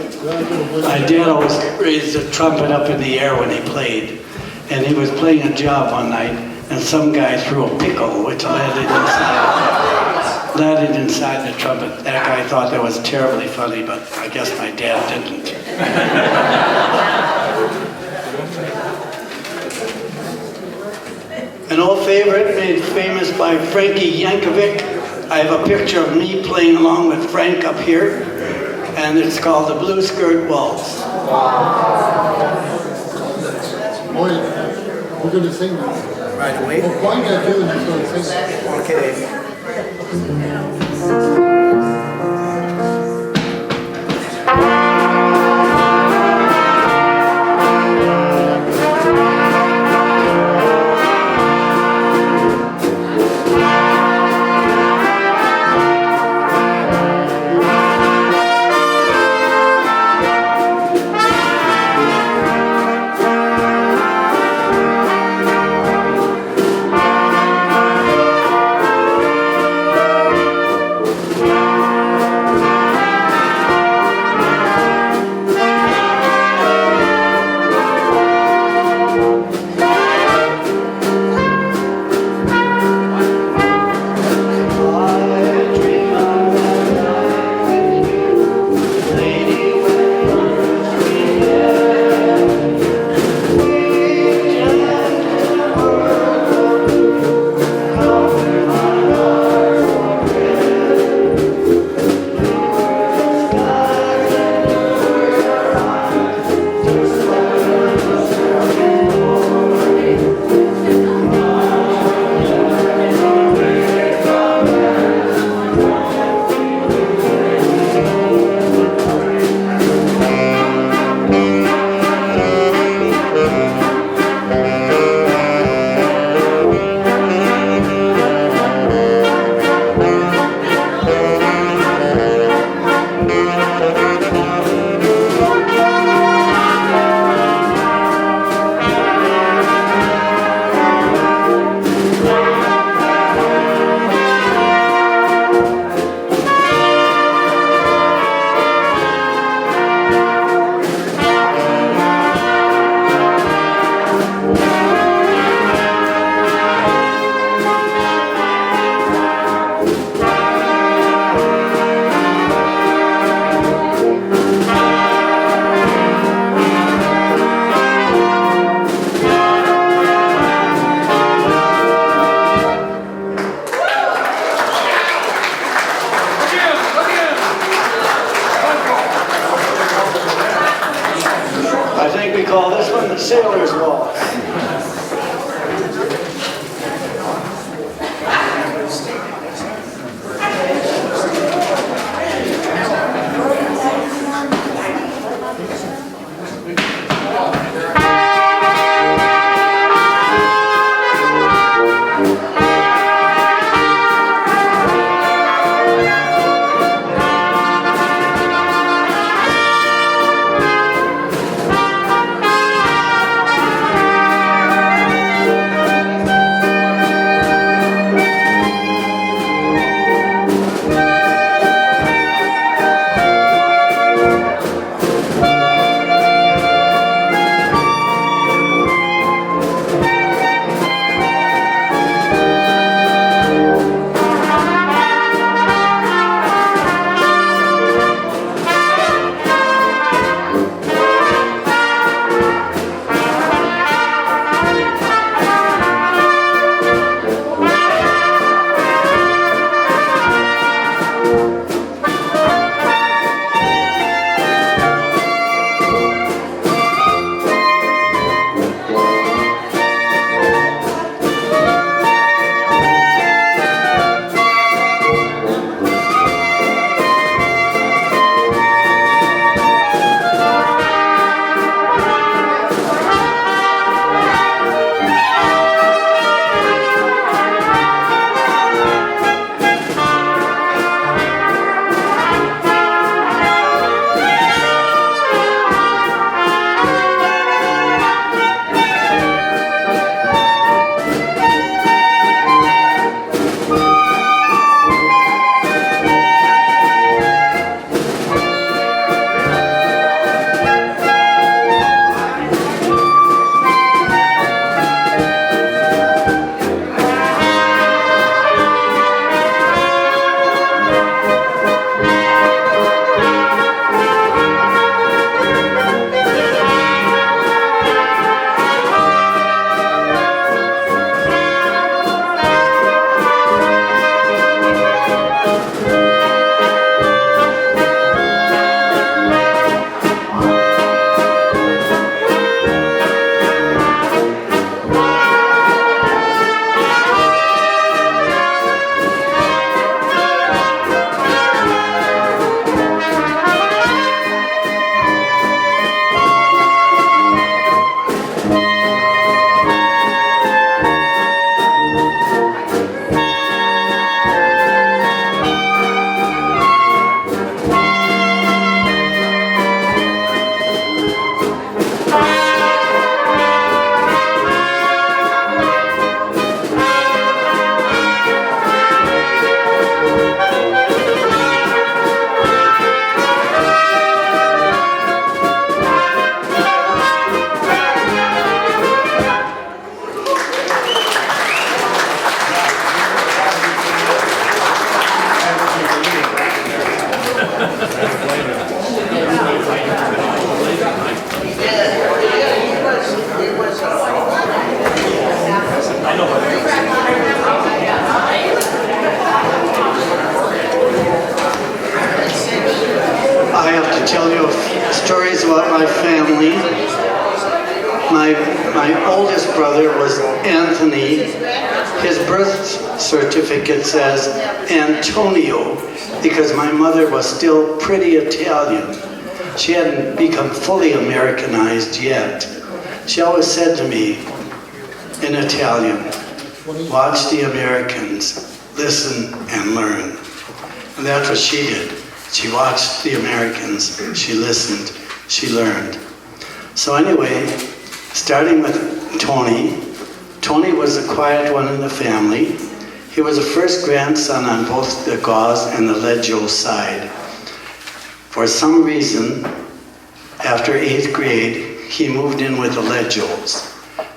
My dad always raised the trumpet up in the air when he played, and he was playing a job one night, and some guy threw a pickle which landed inside the trumpet. That guy thought that was terribly funny, but I guess my dad didn't. An old favorite made famous by Frankie Yankovic. I have a picture of me playing along with Frank up here, and it's called the Blue Skirt Waltz. Boy, we're going to sing now. Right away? Well, why don't you do it? Just going to sing. Okay. sailor's waltz. stories about my family. My oldest brother was Anthony. His birth certificate says Antonio because my mother was still pretty Italian. She hadn't become fully Americanized yet. She always said to me in Italian, watch the Americans, listen and learn. And that's what she did. She watched the Americans, she listened, she learned. So anyway, starting with Tony. Tony was the quiet one in the family. He was the first grandson on both the Gosz and the Leggio side. For some reason, after 8th grade, he moved in with the Leggios.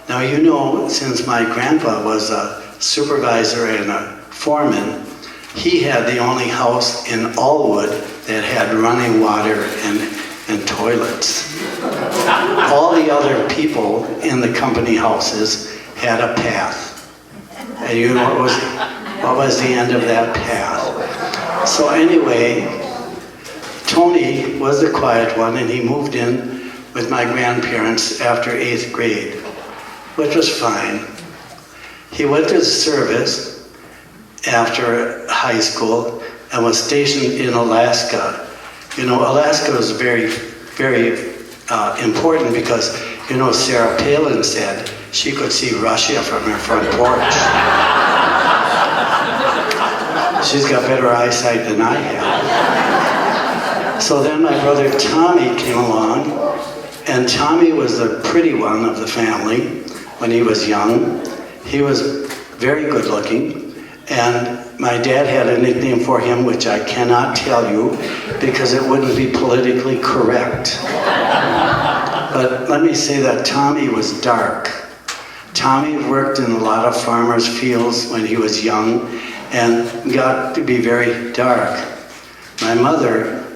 Now you know, since my grandpa was a supervisor and a foreman, he had the only house in Allwood that had running water and toilets. All the other people in the company houses had a path. And you know what was the end of that path? So anyway, Tony was the quiet one, and he moved in with my grandparents after 8th grade, which was fine. He went to service after high school and was stationed in Alaska. You know, Alaska was very, very important because, you know, Sarah Palin said she could see Russia from her front porch. She's got better eyesight than I have. So then my brother Tommy came along, and Tommy was the pretty one of the family when he was young. He was very good looking, and my dad had a nickname for him which I cannot tell you because it wouldn't be politically correct. But let me say that Tommy was dark. Tommy worked in a lot of farmers' fields when he was young and got to be very dark. My mother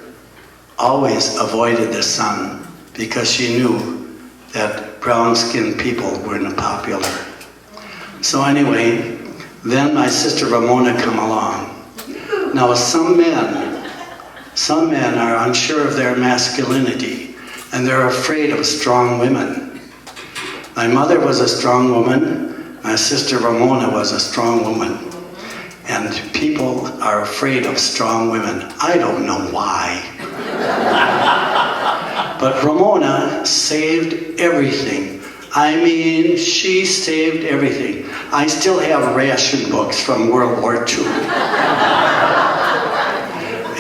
always avoided the sun because she knew that brown-skinned people weren't popular. So anyway, then my sister Ramona come along. Now some men are unsure of their masculinity and they're afraid of strong women. My mother was a strong woman, my sister Ramona was a strong woman. And people are afraid of strong women. I don't know why. But Ramona saved everything. I mean, she saved everything. I still have ration books from World War II.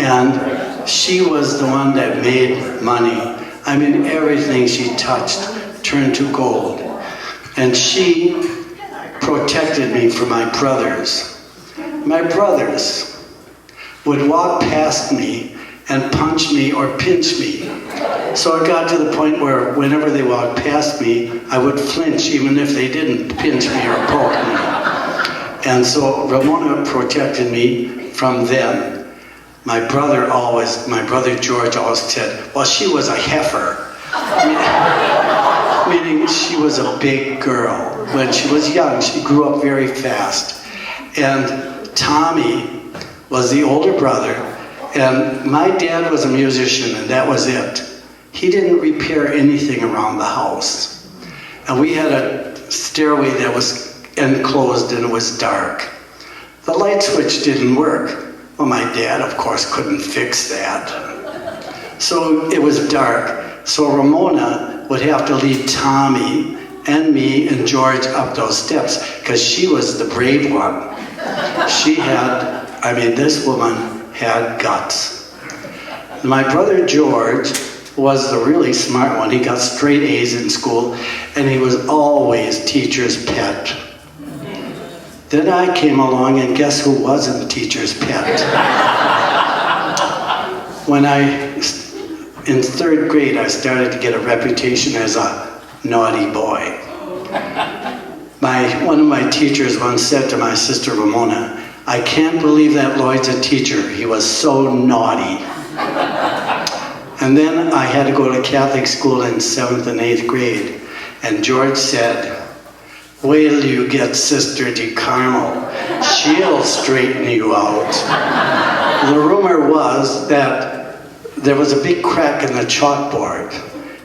And she was the one that made money. I mean, everything she touched turned to gold. And she protected me from my brothers. My brothers would walk past me and punch me or pinch me. So it got to the point where whenever they walked past me, I would flinch even if they didn't pinch me or poke me. And so Ramona protected me from them. My brother George always said, well, she was a heifer. Meaning she was a big girl. When she was young, she grew up very fast. And Tommy was the older brother, and my dad was a musician, and that was it. He didn't repair anything around the house. And we had a stairway that was enclosed and it was dark. The light switch didn't work. Well, my dad, of course, couldn't fix that. So it was dark. So Ramona would have to lead Tommy and me and George up those steps because she was the brave one. This woman had guts. My brother George was the really smart one. He got straight A's in school, and he was always teacher's pet. Then I came along, and guess who wasn't teacher's pet? In 3rd grade, I started to get a reputation as a naughty boy. One of my teachers once said to my sister Ramona, I can't believe that Lloyd's a teacher. He was so naughty. And then I had to go to Catholic school in 7th and 8th grade. And George said, wait till you get Sister DeCarmel. She'll straighten you out. The rumor was that there was a big crack in the chalkboard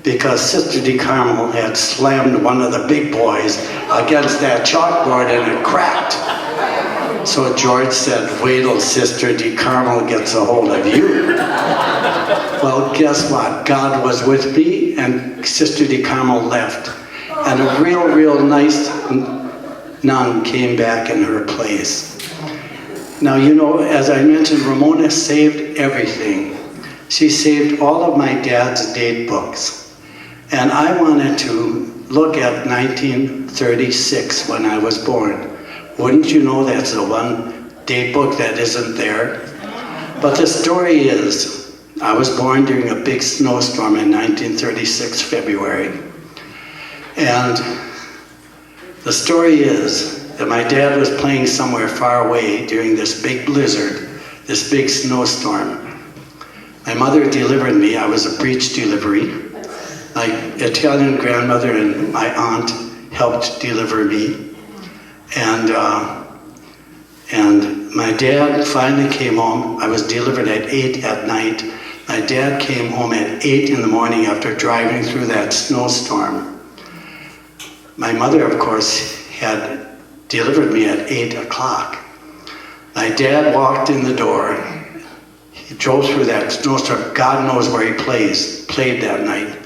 because Sister DeCarmel had slammed one of the big boys against that chalkboard and it cracked. So George said, wait till Sister DeCarmel gets a hold of you. Well, guess what? God was with me and Sister DeCarmel left. And a real nice nun came back in her place. Now, you know, as I mentioned, Ramona saved everything. She saved all of my dad's date books. And I wanted to look at 1936 when I was born. Wouldn't you know that's the one date book that isn't there? But the story is, I was born during a big snowstorm in 1936, February. And the story is that my dad was playing somewhere far away during this big blizzard, this big snowstorm. My mother delivered me. I was a breech delivery. My Italian grandmother and my aunt helped deliver me. And my dad finally came home. I was delivered at 8 at night. My dad came home at 8 in the morning after driving through that snowstorm. My mother, of course, had delivered me at 8 o'clock. My dad walked in the door. He drove through that snowstorm. God knows where he played that night.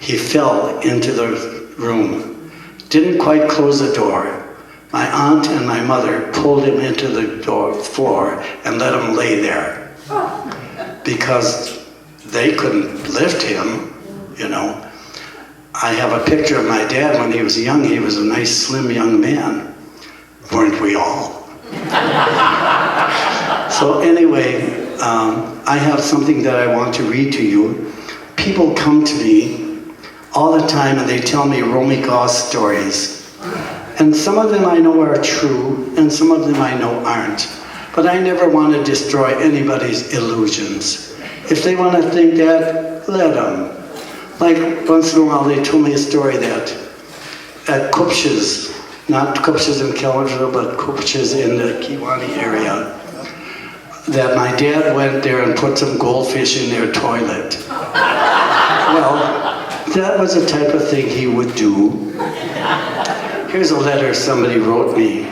He fell into the room. Didn't quite close the door. My aunt and my mother pulled him into the floor and let him lay there. Because they couldn't lift him, you know. I have a picture of my dad when he was young. He was a nice, slim young man. Weren't we all? So anyway, I have something that I want to read to you. People come to me all the time and they tell me Romy Gosz stories. And some of them I know are true, and some of them I know aren't. But I never want to destroy anybody's illusions. If they want to think that, let them. Like once in a while they told me a story that at Kupch's, not Kupch's in Kellersville, but Kupch's in the Kiwani area, that my dad went there and put some goldfish in their toilet. Well, that was the type of thing he would do. Here's a letter somebody wrote me.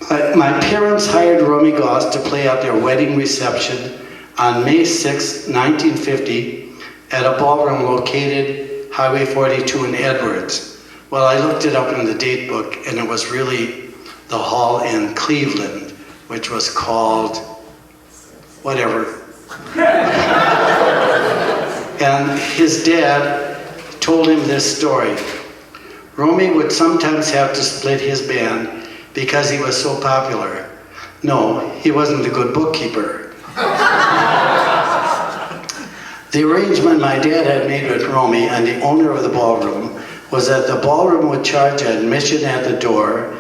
My parents hired Romy Gosz to play at their wedding reception on May 6, 1950 at a ballroom located Highway 42 in Edwards. Well, I looked it up in the date book and it was really the hall in Cleveland, which was called whatever. And his dad told him this story. Romy would sometimes have to split his band because he was so popular. No, he wasn't a good bookkeeper. The arrangement my dad had made with Romy and the owner of the ballroom was that the ballroom would charge admission at the door,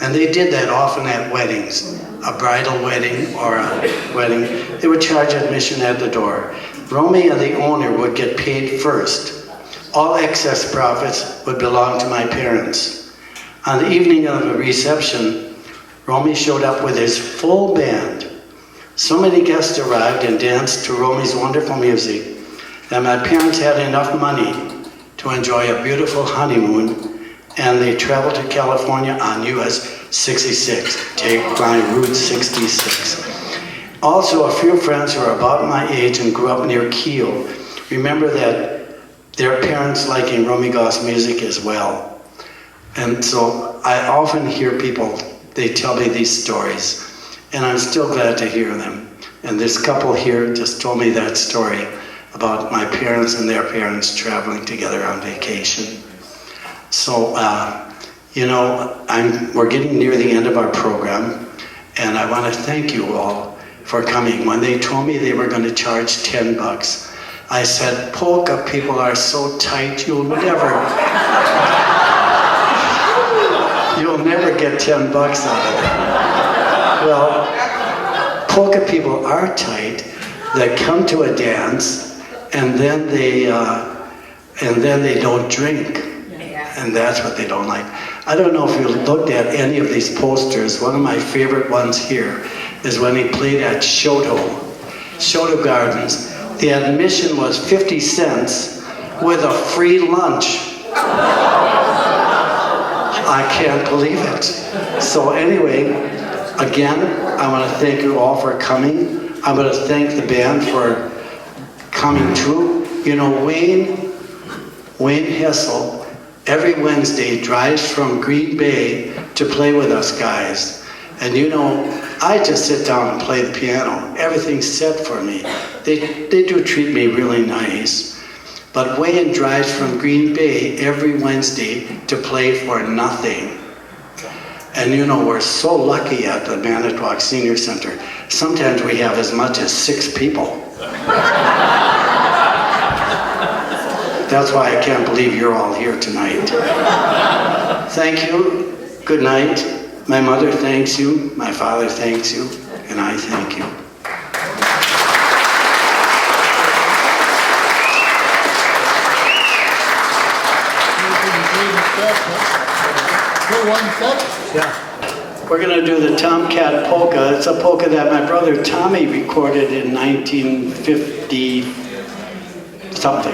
and they did that often at weddings, a bridal wedding or a wedding. They would charge admission at the door. Romy and the owner would get paid first. All excess profits would belong to my parents. On the evening of the reception, Romy showed up with his full band. So many guests arrived and danced to Romy's wonderful music that my parents had enough money to enjoy a beautiful honeymoon, and they traveled to California on US 66, take my Route 66. Also, a few friends who are about my age and grew up near Kiel remember that their parents liking Romy Gosz music as well. And so I often hear people, they tell me these stories, and I'm still glad to hear them. And this couple here just told me that story about my parents and their parents traveling together on vacation. So, you know, we're getting near the end of our program, and I want to thank you all for coming. When they told me they were going to charge $10, I said, polka people are so tight, you'll never get $10 out of them. Well, polka people are tight that come to a dance and then they don't drink. And that's what they don't like. I don't know if you looked at any of these posters. One of my favorite ones here is when he played at Shoto Gardens. The admission was 50 cents with a free lunch. I can't believe it. So anyway, again, I want to thank you all for coming. I want to thank the band for coming too. You know, Wayne Hessel, every Wednesday drives from Green Bay to play with us guys. And you know, I just sit down and play the piano. Everything's set for me. They do treat me really nice. But Wayne drives from Green Bay every Wednesday to play for nothing. And you know, we're so lucky at the Manitowoc Senior Center. Sometimes we have as much as 6 people. That's why I can't believe you're all here tonight. Thank you. Good night. My mother thanks you. My father thanks you. And I thank you. Go 1 sec. Yeah. We're going to do the Tomcat polka. It's a polka that my brother Tommy recorded in 1950 something.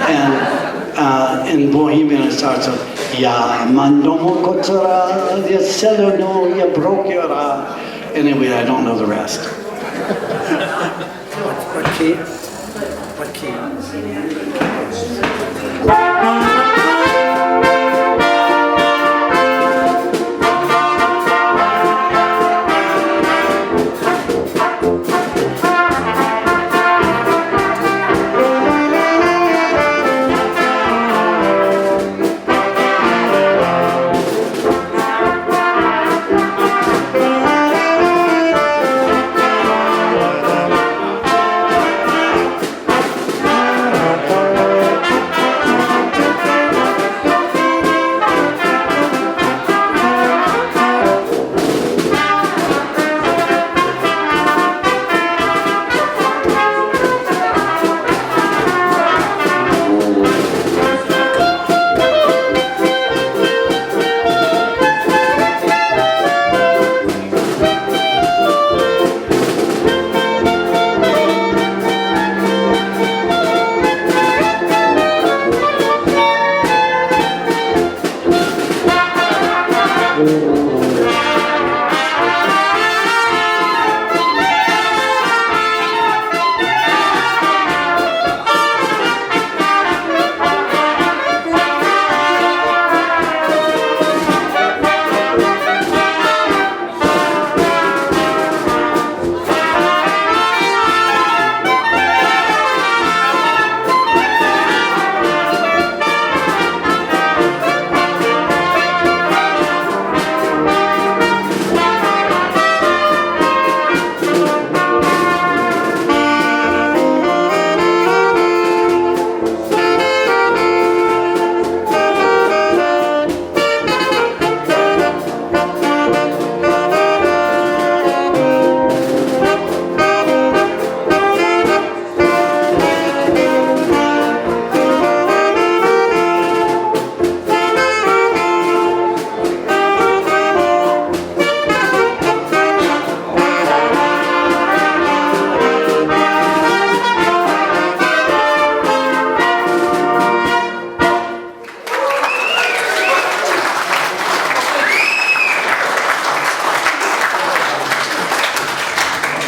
And in Bohemian it starts with Ya mandomo kotsura, ya selono, ya brokyora. Anyway, I don't know the rest. What key? What key?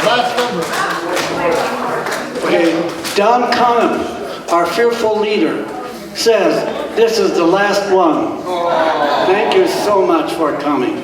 Last number. Okay, Don Connor, our fearful leader, says this is the last one. Thank you so much for coming.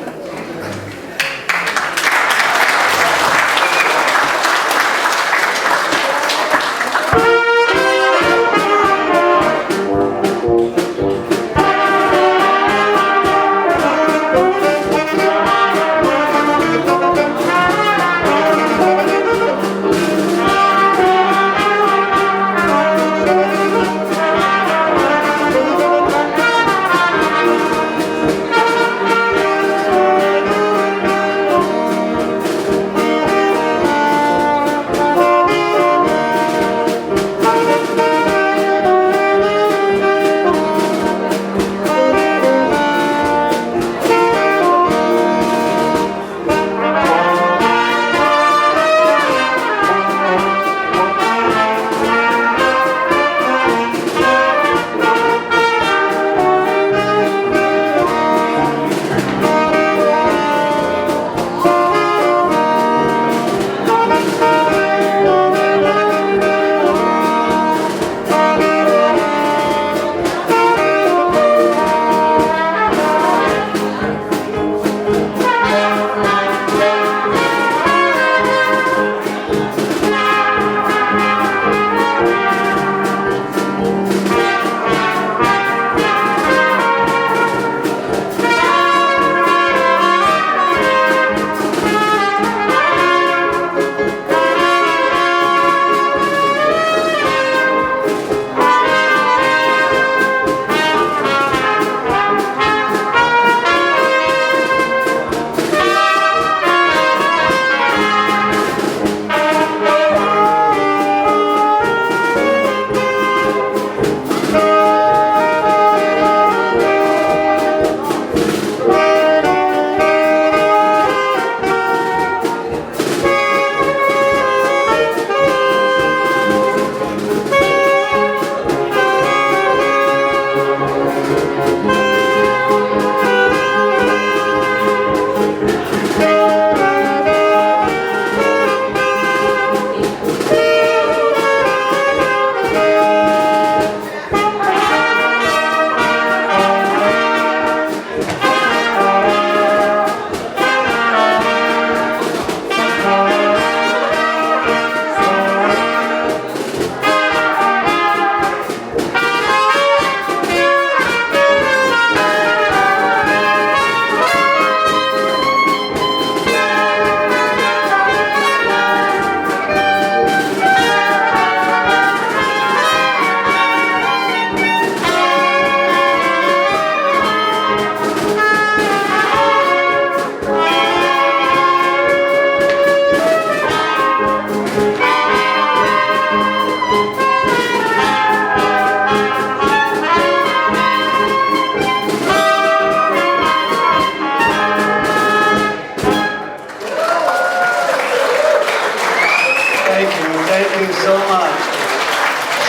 thank you so much.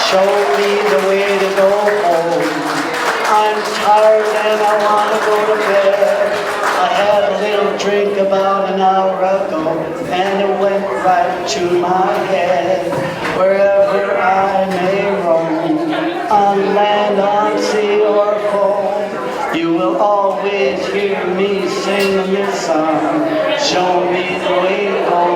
Show me the way to go home. I'm tired and I want to go to bed. I had a little drink about an hour ago and it went right to my head. Wherever I may roam, on land, on sea, or foam, you will always hear me sing this song. Show me the way to go